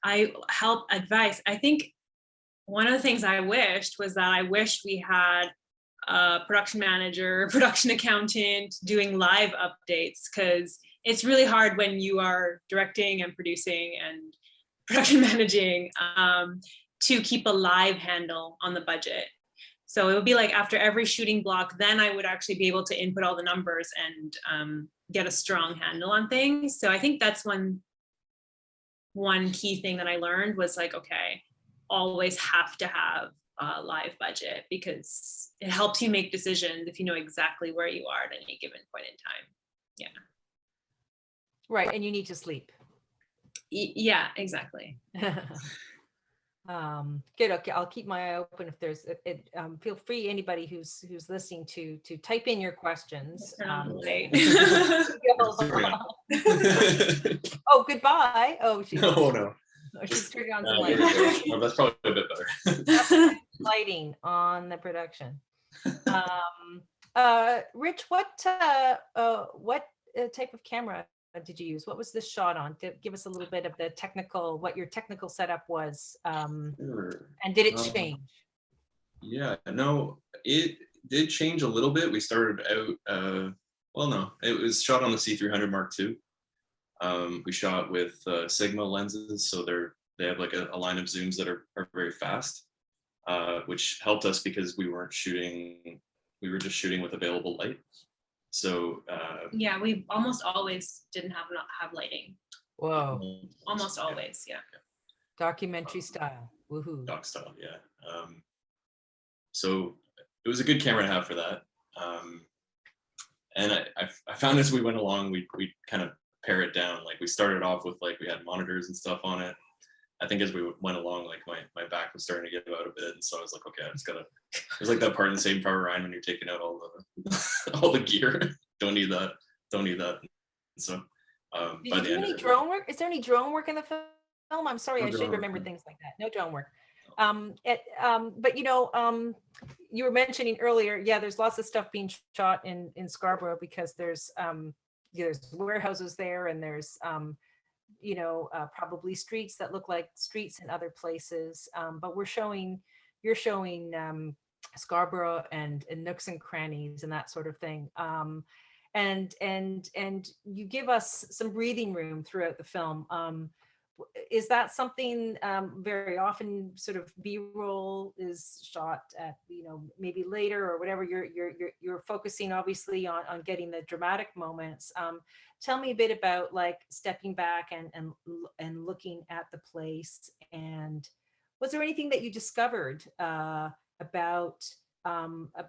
I help advice. I think one of the things I wished was that we had production manager, production accountant, doing live updates, because it's really hard when you are directing and producing and production managing to keep a live handle on the budget. So it would be like after every shooting block, then I would actually be able to input all the numbers and get a strong handle on things. So I think that's one key thing that I learned was like, okay, always have to have a live budget, because it helps you make decisions if you know exactly where you are at any given point in time. Yeah. Right, and you need to sleep. Yeah, exactly. Good. Okay, I'll keep my eye open if there's. Feel free, anybody who's listening, to type in your questions. Late. Oh, goodbye. Oh, she's. Oh no. Oh, she's turning on some There we lights. go. Well, that's probably a bit better. Lighting on the production. Rich, what type of camera did you use? What was this shot on? Give us a little bit of the technical, what your technical setup was, Sure. and did it change? Yeah, no, it did change a little bit. We started out, well, no, it was shot on the C300 Mark II. We shot with Sigma lenses, so they have like a line of zooms that are very fast, which helped us because we were just shooting with available light. So yeah, we almost always didn't have lighting. Whoa. Almost always, yeah. Documentary style. Woohoo. Doc style, yeah. So it was a good camera to have for that. And I found as we went along, we kind of pare it down. Like we started off with like we had monitors and stuff on it. I think as we went along, like my back was starting to give out a bit, and so I was like, okay, I just gotta. It was like that part in Saving Private Ryan when you're taking out all the gear. Don't need that. And so by Did you the do end any of it, drone work? Is there any drone work in the film? I'm sorry, No I should drone work, remember no. things like that. No drone work. But you were mentioning earlier, yeah, there's lots of stuff being shot in Scarborough because there's warehouses there, and there's probably streets that look like streets in other places. But you're showing Scarborough and nooks and crannies and that sort of thing. And you give us some breathing room throughout the film. Is that something very often sort of B-roll is shot at, maybe later or whatever, you're focusing obviously on getting the dramatic moments. Tell me a bit about like stepping back and looking at the place, and was there anything that you discovered about the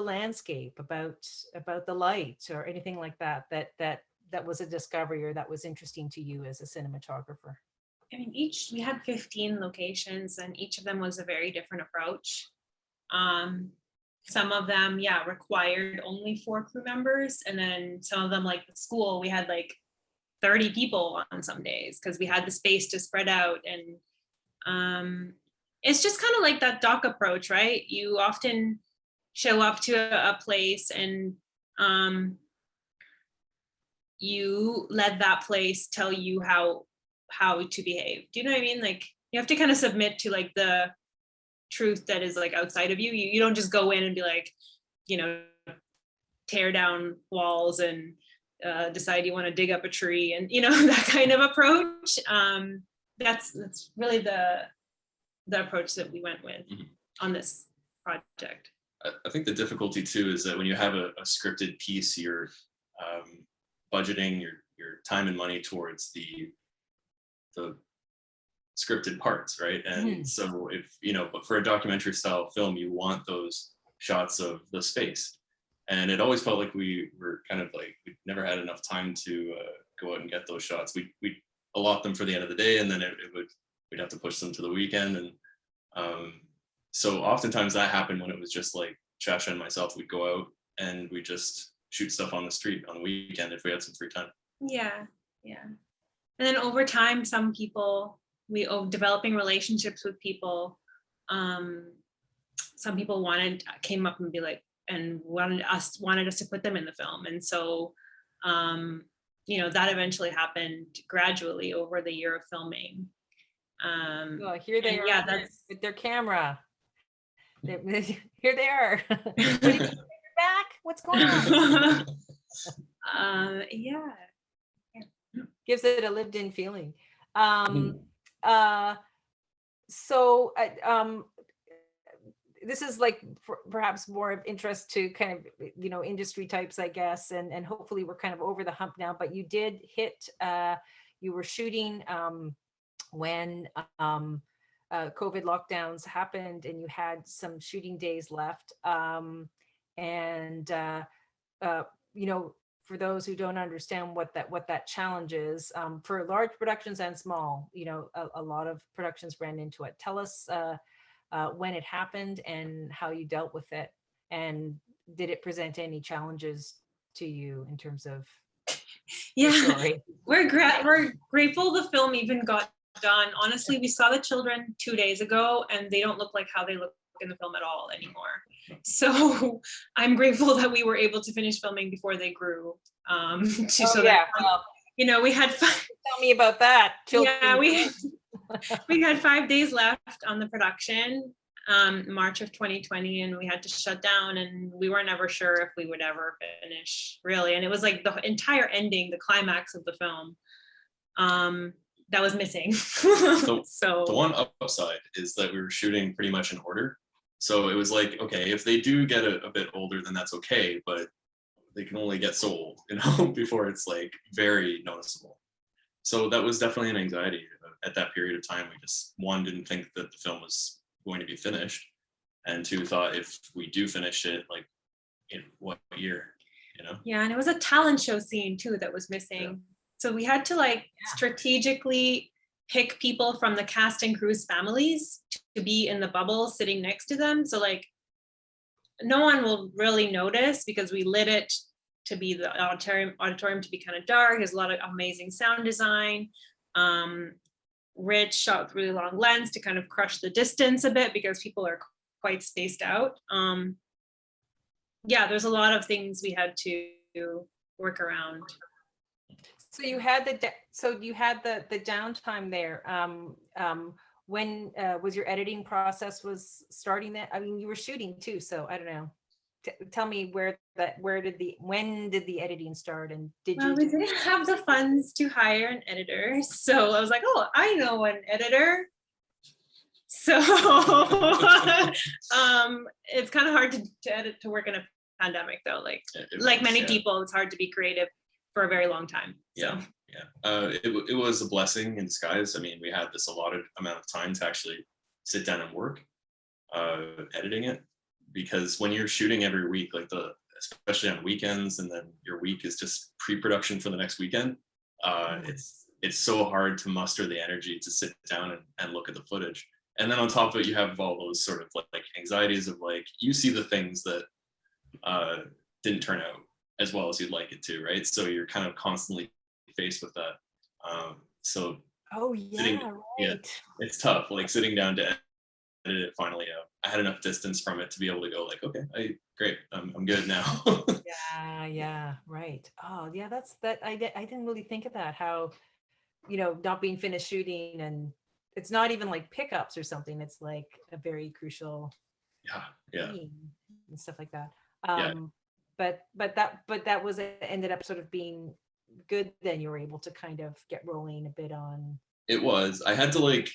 landscape, about the light, or anything like that was a discovery or that was interesting to you as a cinematographer? I mean, we had 15 locations, and each of them was a very different approach. Some of them, required only 4 crew members. And then some of them, like the school, we had like 30 people on some days because we had the space to spread out. And it's just kind of like that doc approach, right? You often show up to a place and you let that place tell you how to behave. Do you know what I mean? Like you have to kind of submit to like the truth that is like outside of you. You don't just go in and be like, tear down walls and decide you want to dig up a tree and that kind of approach. That's really the approach that we went with on this project. I think the difficulty too is that when you have a scripted piece, you're budgeting your time and money towards the scripted parts, right? And so if but for a documentary style film, you want those shots of the space, and it always felt like we were kind of like we never had enough time to go out and get those shots. We allot them for the end of the day, and then we'd have to push them to the weekend, and so oftentimes that happened when it was just like Shasha and myself. We'd go out and we just shoot stuff on the street on the weekend if we had some free time. Yeah. And then over time, some people, developing relationships with people, some people came up and be like, and wanted us to put them in the film. And so, that eventually happened gradually over the year of filming. Here they are that's with their camera. Here they are. What do you think, you're back? What's going on? Yeah. Gives it a lived-in feeling. So this is like perhaps more of interest to kind of, you know, industry types, I guess, and hopefully we're kind of over the hump now, but you did hit, you were shooting when COVID lockdowns happened and you had some shooting days left. You know, for those who don't understand what that challenge is, for large productions and small, you know, a lot of productions ran into it. Tell us when it happened and how you dealt with it, and did it present any challenges to you in terms of Yeah, story? we're grateful the film even got done. Honestly, we saw the children 2 days ago and they don't look like how they look in the film at all anymore. So I'm grateful that we were able to finish filming before they grew. So yeah, that, well, you know, we had tell me about that. Children. yeah, we had 5 days left on the production, March of 2020, and we had to shut down, and we weren't ever sure if we would ever finish, really. And it was like the entire ending, the climax of the film, that was missing. So the one upside is that we were shooting pretty much in order. So it was like, okay, if they do get a bit older, then that's okay, but they can only get so old, you know, before it's like very noticeable. So that was definitely an anxiety at that period of time. We just, one, didn't think that the film was going to be finished, and two, thought if we do finish it, like in what year, you know? yeah, and it was a talent show scene too that was missing. Yeah. So we had to like strategically pick people from the cast and crew's families to be in the bubble sitting next to them. So like no one will really notice because we lit it to be the auditorium to be kind of dark. There's a lot of amazing sound design. Ritch shot with really long lens to kind of crush the distance a bit because people are quite spaced out. Yeah, there's a lot of things we had to work around. So you had the downtime there. When was your editing process was starting that? I mean, you were shooting too, so I don't know. Tell me when did the editing start, and did Well, you? we didn't have the funds to hire an editor, so I was like, oh, I know an editor. So it's kind of hard to edit, to work in a pandemic though. Like many people, it's hard to be creative for a very long time. So. Yeah. It was a blessing in disguise. I mean, we had this allotted amount of time to actually sit down and work editing it, because when you're shooting every week, like especially on weekends, and then your week is just pre-production for the next weekend, it's so hard to muster the energy to sit down and look at the footage. And then on top of it, you have all those sort of like anxieties of like, you see the things that didn't turn out as well as you'd like it to, right? So you're kind of constantly faced with that. So it's tough, like sitting down to edit it finally out. I had enough distance from it to be able to go like, okay, great, I'm good now. yeah, right. Oh yeah, I didn't really think of that, how, you know, not being finished shooting, and it's not even like pickups or something, it's like a very crucial scene and stuff like that. But that was ended up sort of being good. Then you were able to kind of get rolling a bit on. It was. I had to like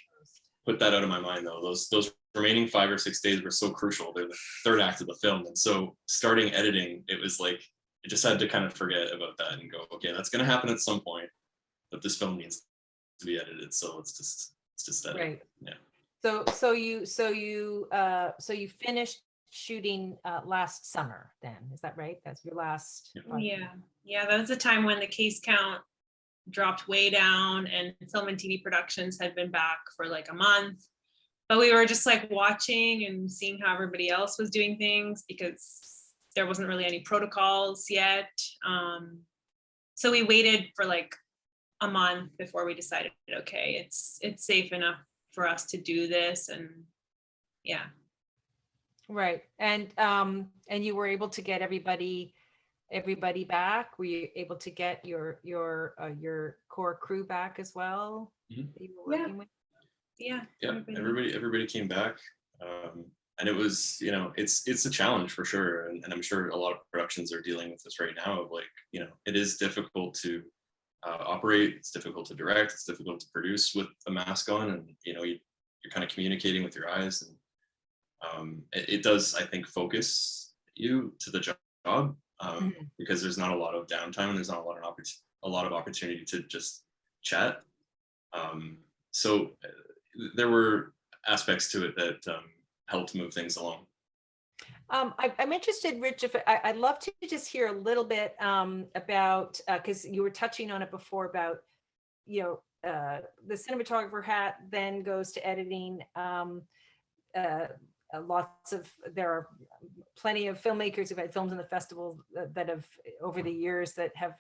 put that out of my mind though. Those remaining 5 or 6 days were so crucial. They're the third act of the film, and so starting editing, it was like I just had to kind of forget about that and go, okay, that's going to happen at some point, but this film needs to be edited, so it's just that. Right. Yeah. So you finished shooting last summer then, is that right? That's your last Yeah, that was the time when the case count dropped way down and film and TV productions had been back for like a month, but we were just like watching and seeing how everybody else was doing things because there wasn't really any protocols yet. So we waited for like a month before we decided, okay, it's safe enough for us to do this. And yeah. Right. And you were able to get everybody back. Were you able to get your core crew back as well? Mm-hmm. That you were working with? Yeah. Everybody came back. And it was, you know, it's a challenge for sure. And I'm sure a lot of productions are dealing with this right now of like, you know, it is difficult to operate, it's difficult to direct, it's difficult to produce with a mask on, and you know, you're kind of communicating with your eyes, and it does, I think, focus you to the job, because there's not a lot of downtime and there's not a lot of opportunity to just chat. So there were aspects to it that helped move things along. I'm interested, Rich, if I'd love to just hear a little bit about, because you were touching on it before about, you know, the cinematographer hat then goes to editing. There are plenty of filmmakers who've had films in the festival that have over the years that have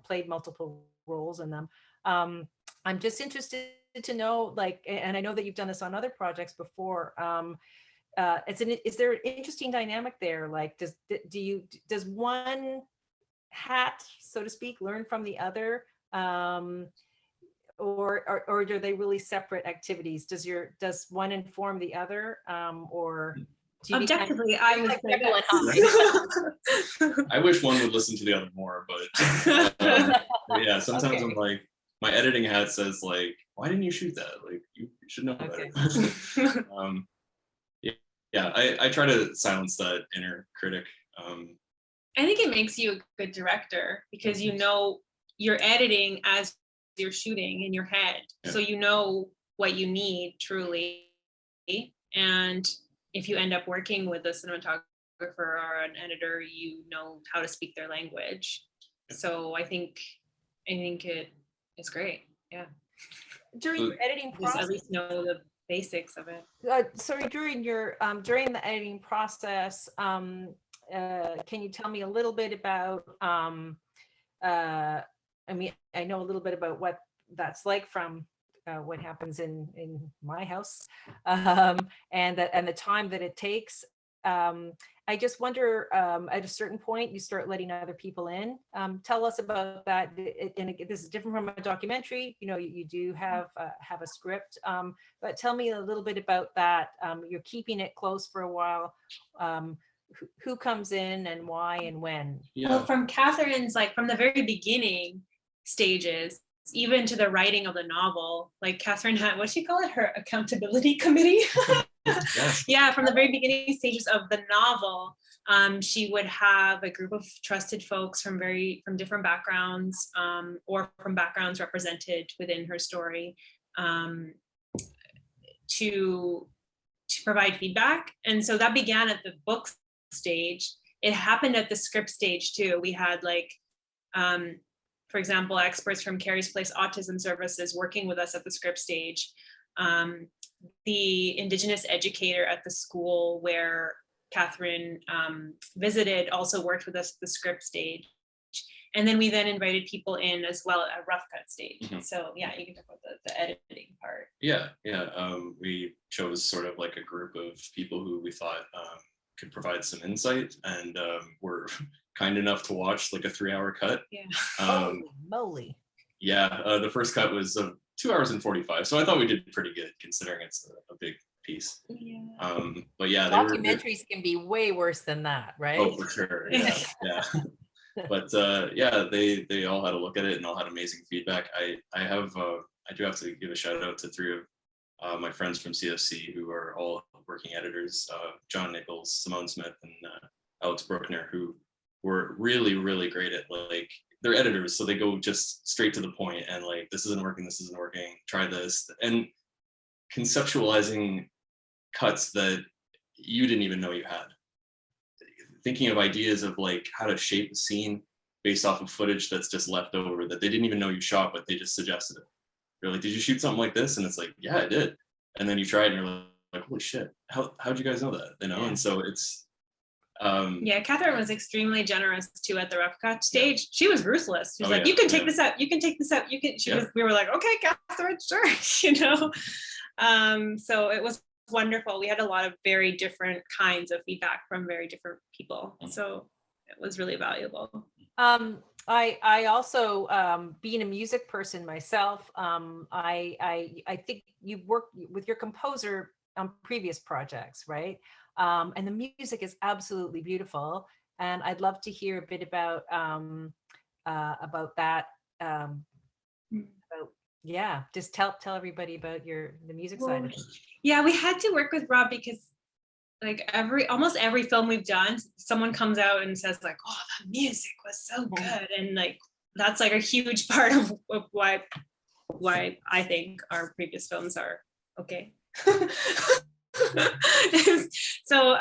played multiple roles in them. I'm just interested to know, like, and I know that you've done this on other projects before. Is there an interesting dynamic there? Like, does one hat, so to speak, learn from the other, or are they really separate activities? Does one inform the other, or do you Objectively, I would say I wish one would listen to the other more, but yeah, sometimes Okay. I'm like, my editing hat says like, why didn't you shoot that? Like, you should know better. Yeah, I try to silence that inner critic. I think it makes you a good director because you know you're editing as you're shooting in your head. Yeah. So you know what you need truly. And if you end up working with a cinematographer or an editor, you know how to speak their language. So I think it is great. Yeah. During your editing Just process, at least know the basics of it. sorry, during the editing process, can you tell me a little bit about, I mean, I know a little bit about what that's like from what happens in my house, and the time that it takes. I just wonder, at a certain point, you start letting other people in. Tell us about that. This is different from a documentary. You know, you do have a script, but tell me a little bit about that. You're keeping it close for a while. Who comes in and why and when? Yeah. Well, from Catherine's, like from the very beginning stages, even to the writing of the novel, like Catherine had, what she call it, her accountability committee. Yeah, from the very beginning stages of the novel, she would have a group of trusted folks from different backgrounds, or from backgrounds represented within her story, to provide feedback. And so that began at the book stage. It happened at the script stage too. We had like, for example, experts from Carrie's Place Autism Services working with us at the script stage. The Indigenous educator at the school where Catherine visited also worked with us at the script stage. And then we invited people in as well at rough cut stage. Mm-hmm. So yeah, you can talk about the editing part. Yeah. We chose sort of like a group of people who we thought could provide some insight, and were kind enough to watch like a 3-hour cut. Yeah. Holy moly. Yeah, the first cut was 2 hours and 45, so I thought we did pretty good considering it's a big piece. Yeah. But yeah, Documentaries can be way worse than that, right? Oh, for sure. Yeah, yeah. But yeah, they all had a look at it and all had amazing feedback. I do have to give a shout out to 3 of my friends from CFC who are all working editors, John Nichols, Simone Smith, and Alex Bruckner, who were really, really great at, like, they're editors, so they go just straight to the point and like, this isn't working, try this, and conceptualizing cuts that you didn't even know you had. Thinking of ideas of like how to shape a scene based off of footage that's just left over that they didn't even know you shot, but they just suggested it. They're like, did you shoot something like this? And it's like, yeah, I did. And then you try it and you're like, holy shit, how'd you guys know that? You know? Yeah. And so it's, yeah, Catherine was extremely generous too at the rough cut stage. Yeah. She was ruthless. She was like, yeah, you can take this out, you can take this out, you can, we were like, okay, Catherine, sure, you know? So it was wonderful. We had a lot of very different kinds of feedback from very different people. So it was really valuable. I also, being a music person myself, I think you work with your composer previous projects, right? And the music is absolutely beautiful. And I'd love to hear a bit about that. Yeah, just tell everybody about the music side of it. Yeah, we had to work with Rob because like almost every film we've done, someone comes out and says like, oh, the music was so good. And like, that's like a huge part of why I think our previous films are okay. So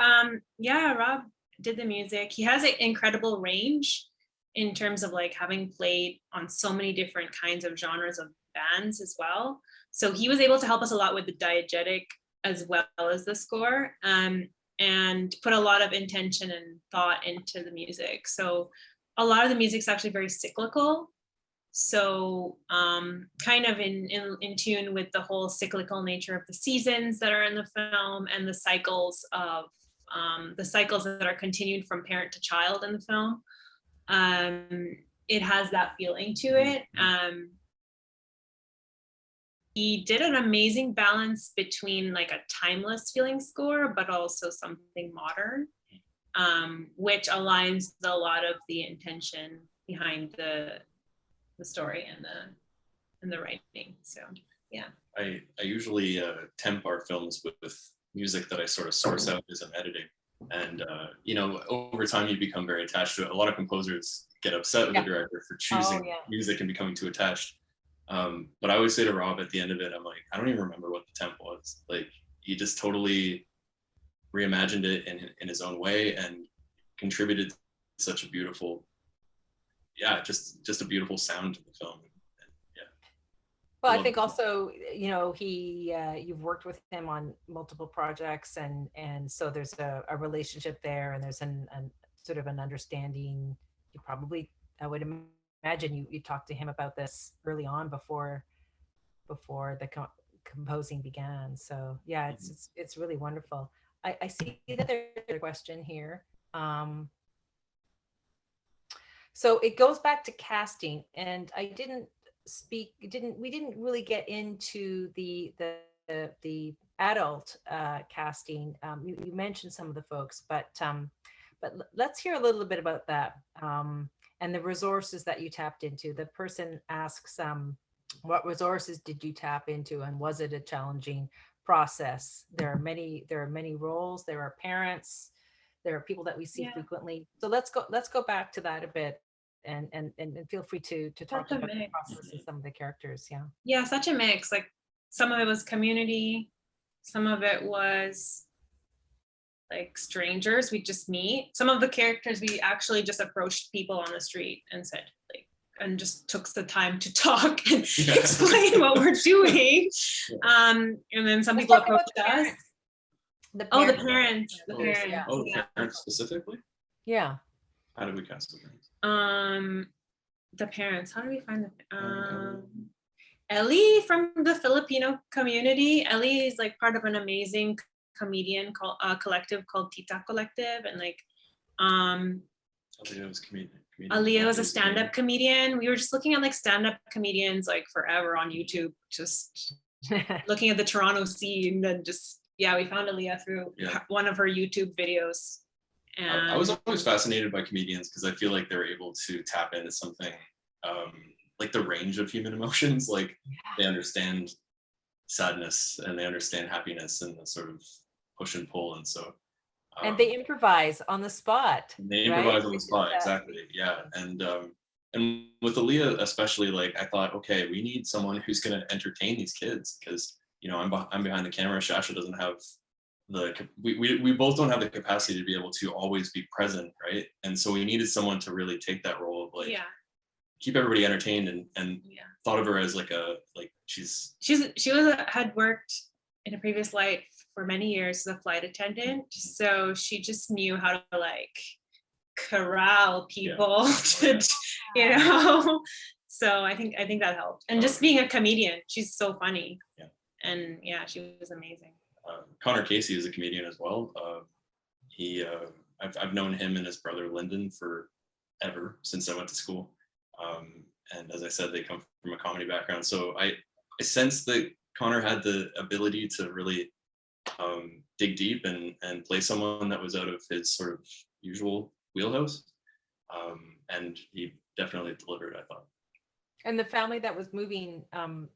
yeah, Rob did the music. He has an incredible range in terms of like having played on so many different kinds of genres of bands as well. So he was able to help us a lot with the diegetic as well as the score, and put a lot of intention and thought into the music. So a lot of the music's actually very cyclical. So kind of in tune with the whole cyclical nature of the seasons that are in the film and the cycles that are continued from parent to child in the film. It has that feeling to it. He did an amazing balance between like a timeless feeling score, but also something modern, which aligns a lot of the intention behind the story and the writing. So yeah. I usually temp our films with music that I sort of source out as I'm editing. And you know, over time you become very attached to it. A lot of composers get upset with the director for choosing music and becoming too attached. But I always say to Rob at the end of it, I'm like, I don't even remember what the temp was. Like, he just totally reimagined it in his own way and contributed such a beautiful, just a beautiful sound to the film. Well, I think also, you know, you've worked with him on multiple projects, and so there's a relationship there, and there's an sort of an understanding. You probably, I would imagine you talked to him about this early on before the composing began. So yeah, it's really wonderful. I see that there's a question here. So it goes back to casting, and we didn't really get into the adult casting. You mentioned some of the folks, but let's hear a little bit about that, and the resources that you tapped into. The person asks, what resources did you tap into, and was it a challenging process? There are many roles. There are parents. There are people that we see frequently. So let's go back to that a bit, and feel free to talk about the process and some of the characters. Yeah, such a mix. Like, some of it was community, some of it was like strangers we just meet. Some of the characters we actually just approached people on the street and said, like, and just took the time to talk and explain what we're doing. And then some people approached us. The parents. The parents specifically? Yeah. How did we cast the parents? The parents. How do we find the Ellie from the Filipino community? Ellie is like part of an amazing comedian collective called Tita Collective, and like Aaliyah was a stand-up comedian. We were just looking at like stand-up comedians like forever on YouTube, just looking at the Toronto scene, and just we found Aaliyah through one of her YouTube videos. And I was always fascinated by comedians because I feel like they're able to tap into something like the range of human emotions. Like, they understand sadness and they understand happiness and the sort of push and pull, and so and they improvise on the spot. Exactly. And with Aaliyah especially, like, I thought, okay, we need someone who's going to entertain these kids, because I'm behind the camera. Shasha doesn't have we both don't have the capacity to be able to always be present, right? And so we needed someone to really take that role of like keep everybody entertained, and thought of her as like she had worked in a previous life for many years as a flight attendant, so she just knew how to like corral people to, so I think that helped. And just being a comedian, she's so funny. And she was amazing. Connor Casey is a comedian as well. I've known him and his brother Lyndon forever, since I went to school. And as I said, they come from a comedy background. So I sense that Connor had the ability to really dig deep and play someone that was out of his sort of usual wheelhouse. And he definitely delivered, I thought. And the family that was moving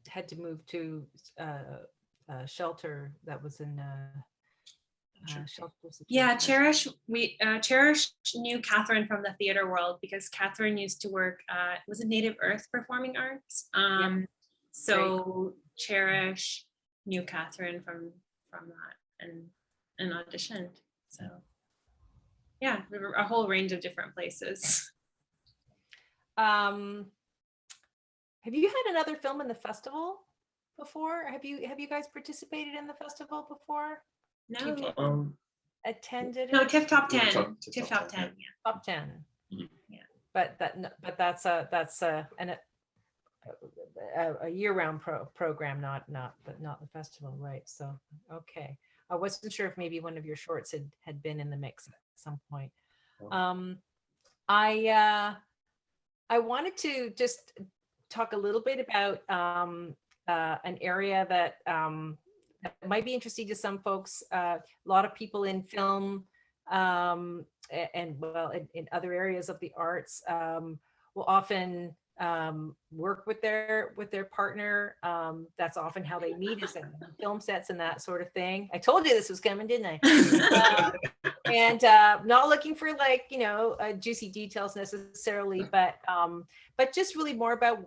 had to move to shelter that was in shelter. Yeah, Cherish. Cherish knew Catherine from the theater world because Catherine used to work at, was it Native Earth Performing Arts? So Cherish knew Catherine from that and auditioned. So yeah, there were a whole range of different places. Have you had another film in the festival before? Have you guys participated in the festival before? No, Attended? no, it? TIFF Top 10. TIFF TIFF Top Top 10, 10. Yeah. Top 10. Mhm. Yeah. But that's a year-round program, not the festival, right? So okay, I wasn't sure if maybe one of your shorts had been in the mix at some point. I wanted to just talk a little bit about an area that might be interesting to some folks. A lot of people in film and well, in other areas of the arts will often work with their partner. That's often how they meet, is in film sets and that sort of thing. I told you this was coming, didn't I? And not looking for juicy details necessarily, but just really more about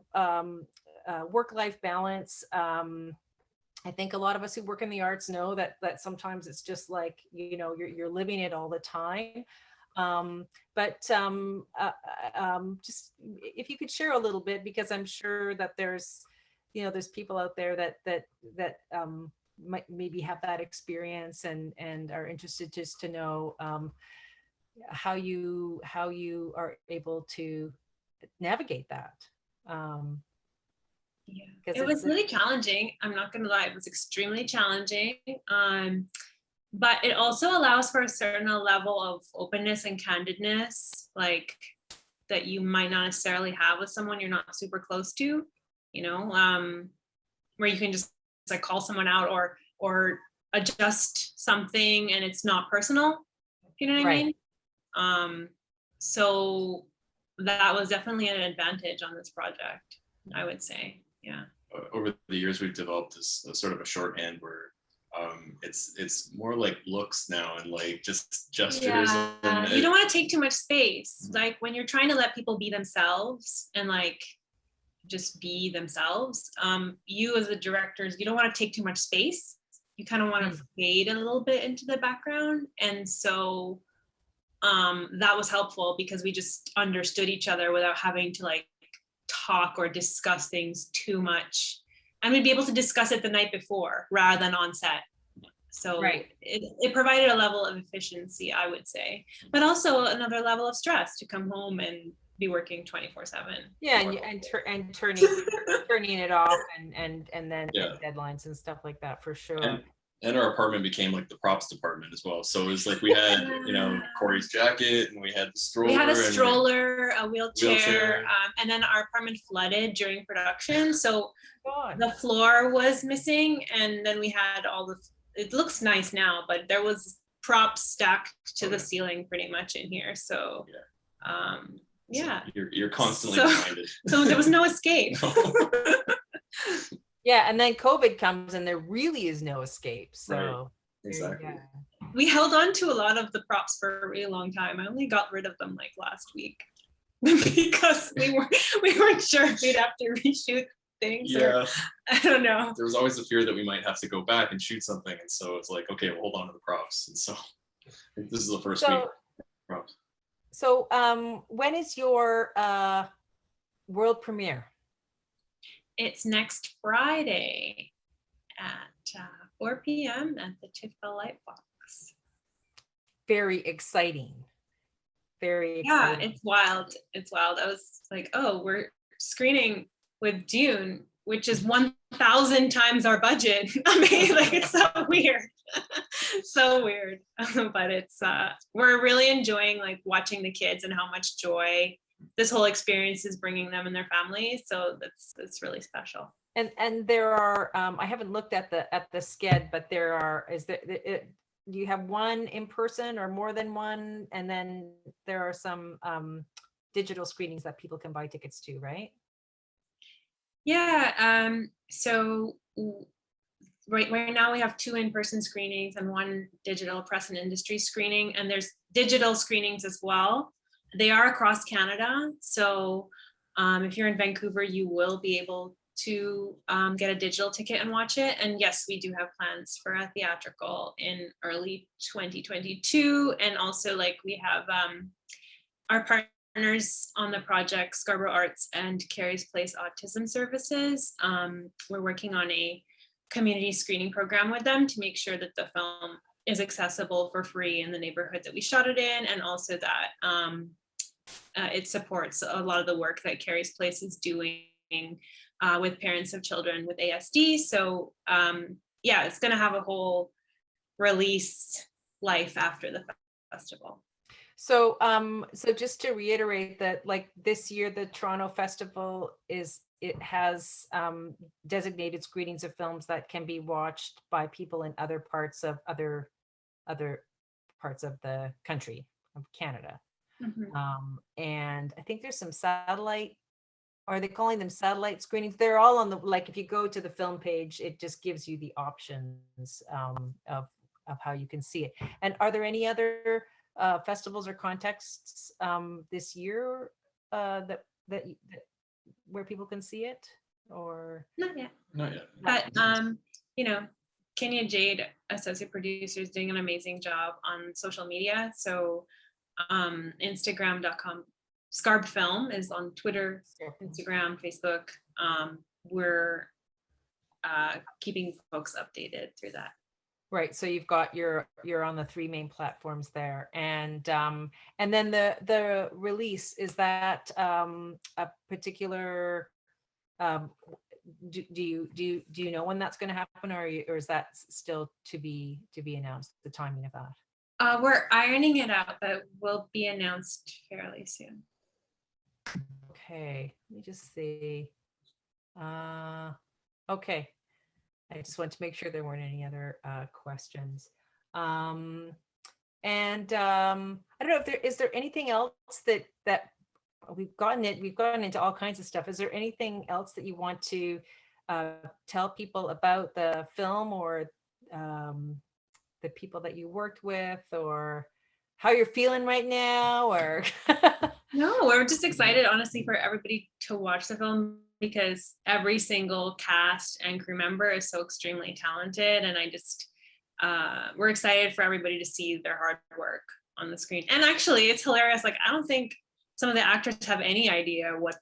work-life balance. I think a lot of us who work in the arts know that sometimes it's just like, you're living it all the time. Just if you could share a little bit, because I'm sure that there's people out there that might maybe have that experience and are interested just to know how you are able to navigate that. Yeah, it was really challenging. I'm not going to lie, it was extremely challenging. But it also allows for a certain level of openness and candidness, like that you might not necessarily have with someone you're not super close to, where you can just like call someone out or adjust something and it's not personal. You know what Right. I mean? So that was definitely an advantage on this project, I would say. Yeah. Over the years, we've developed this sort of a shorthand where it's more like looks now and like just gestures. Yeah. You don't want to take too much space. Like when you're trying to let people be themselves and like just be themselves, you as the directors, you don't want to take too much space. You kind of want to fade a little bit into the background. And so that was helpful because we just understood each other without having to like talk or discuss things too much, and we'd be able to discuss it the night before rather than on set. So it provided a level of efficiency, I would say, but also another level of stress to come home and be working 24/7. Yeah, and turning it off and then deadlines and stuff like that, for sure. And our apartment became like the props department as well. So it was like we had, Corey's jacket, and we had the stroller. We had a stroller, a wheelchair. And then our apartment flooded during production. So the floor was missing. And then we had it looks nice now, but there was props stacked to the ceiling pretty much in here. So, yeah. So you're constantly reminded. So there was no escape. Yeah, and then COVID comes and there really is no escape. So right. Exactly. We held on to a lot of the props for a really long time. I only got rid of them like last week because we weren't sure if we'd have to reshoot things. Yeah. Or, I don't know. There was always the fear that we might have to go back and shoot something, and so it's like, okay, we'll hold on to the props. And so this is the first week of props. So when is your world premiere? It's next Friday at 4 p.m. at the TIFF Lightbox. Very exciting. Very exciting. Yeah, it's wild. It's wild. I was like, oh, we're screening with Dune, which is 1,000 times our budget. I mean, like, it's so weird. So weird. But it's we're really enjoying like watching the kids and how much joy this whole experience is bringing them and their families. So that's really special. And there are, I haven't looked at the sked, but there are, do you have one in person or more than one? And then there are some digital screenings that people can buy tickets to, right? Yeah, so right now we have 2 in-person screenings and 1 digital press and industry screening, and there's digital screenings as well. They are across Canada, so if you're in Vancouver, you will be able to get a digital ticket and watch it. And yes, we do have plans for a theatrical in early 2022. And also, like, we have our partners on the project, Scarborough Arts and Carey's Place Autism Services. We're working on a community screening program with them to make sure that the film is accessible for free in the neighborhood that we shot it in, and also that it supports a lot of the work that Carey's Place is doing with parents of children with ASD. So yeah, it's going to have a whole release life after the festival. So so just to reiterate that, like, this year the Toronto Festival has designated screenings of films that can be watched by people in other parts of the country of Canada. Mm-hmm. And I think there's some satellite, are they calling them satellite screenings? They're all on the, like, if you go to the film page, it just gives you the options of how you can see it. And are there any other festivals or contexts this year that where people can see it, or Not yet. Not yet. But you know, Kenya Jade, associate producer, is doing an amazing job on social media. So Instagram.com, Scarb Film is on Twitter, Instagram, Facebook. We're keeping folks updated through that. right? So you've got you're on the 3 main platforms there, and then the release, is that a particular do you know when that's going to happen, or is that still to be announced, the timing of that? We're ironing it out, but will be announced fairly soon. Okay, let me just see. Okay, I just want to make sure there weren't any other questions. And I don't know if is there anything else that we've gotten into all kinds of stuff. Is there anything else that you want to tell people about the film, or the people that you worked with, or how you're feeling right now, or? No, we're just excited, honestly, for everybody to watch the film, because every single cast and crew member is so extremely talented, and I just we're excited for everybody to see their hard work on the screen. And actually, it's hilarious. Like, I don't think some of the actors have any idea what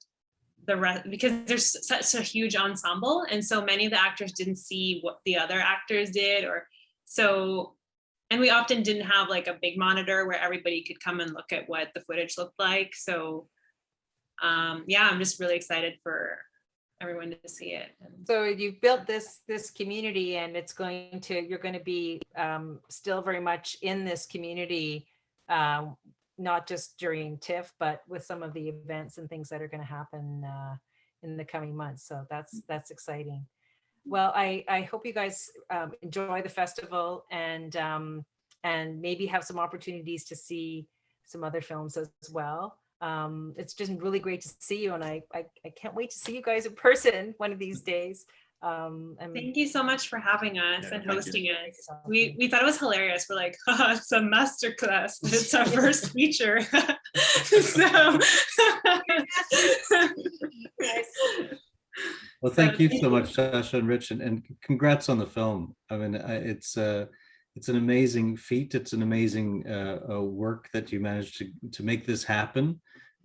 the rest, because there's such a huge ensemble, and so many of the actors didn't see what the other actors did, or so. And we often didn't have like a big monitor where everybody could come and look at what the footage looked like. So yeah, I'm just really excited for everyone to see it. So you've built this community, and you're going to be still very much in this community, not just during TIFF, but with some of the events and things that are going to happen in the coming months. So that's exciting. Well, I hope you guys enjoy the festival, and maybe have some opportunities to see some other films as well. It's just really great to see you, and I can't wait to see you guys in person one of these days. Thank you so much for having us and hosting us. So, we thought it was hilarious. We're like, oh, it's a masterclass, but it's our first feature. So Well, thank you so much, Shasha and Ritch, and congrats on the film. I mean, it's an amazing feat. It's an amazing work that you managed to make this happen,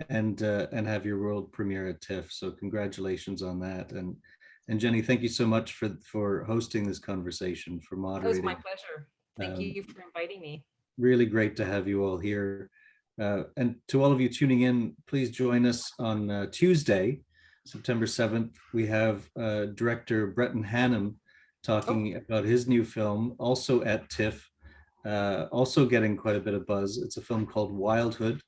and have your world premiere at TIFF. So congratulations on that. And Jenny, thank you so much for hosting this conversation, for moderating. it was my pleasure. Thank you for inviting me. Really great to have you all here. And to all of you tuning in, please join us on Tuesday, September 7th. We have director Breton Hannum talking about his new film, also at TIFF, also getting quite a bit of buzz. It's a film called Wildhood.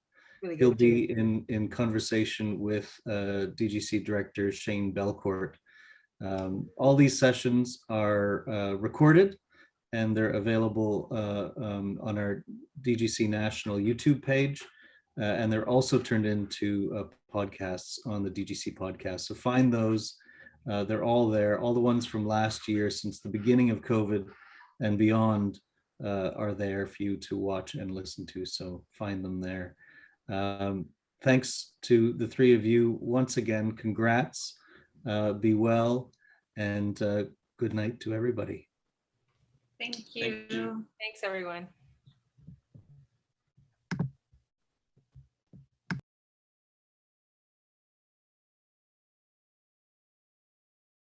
Really He'll good be in conversation with DGC director Shane Belcourt. All these sessions are recorded and they're available on our DGC National YouTube page. And they're also turned into podcasts on the DGC podcast. So find those. They're all there. All the ones from last year since the beginning of COVID and beyond are there for you to watch and listen to. So find them there. Thanks to the three of you once again. Congrats. Be well, and good night to everybody. Thank you. Thank you. Thanks, everyone.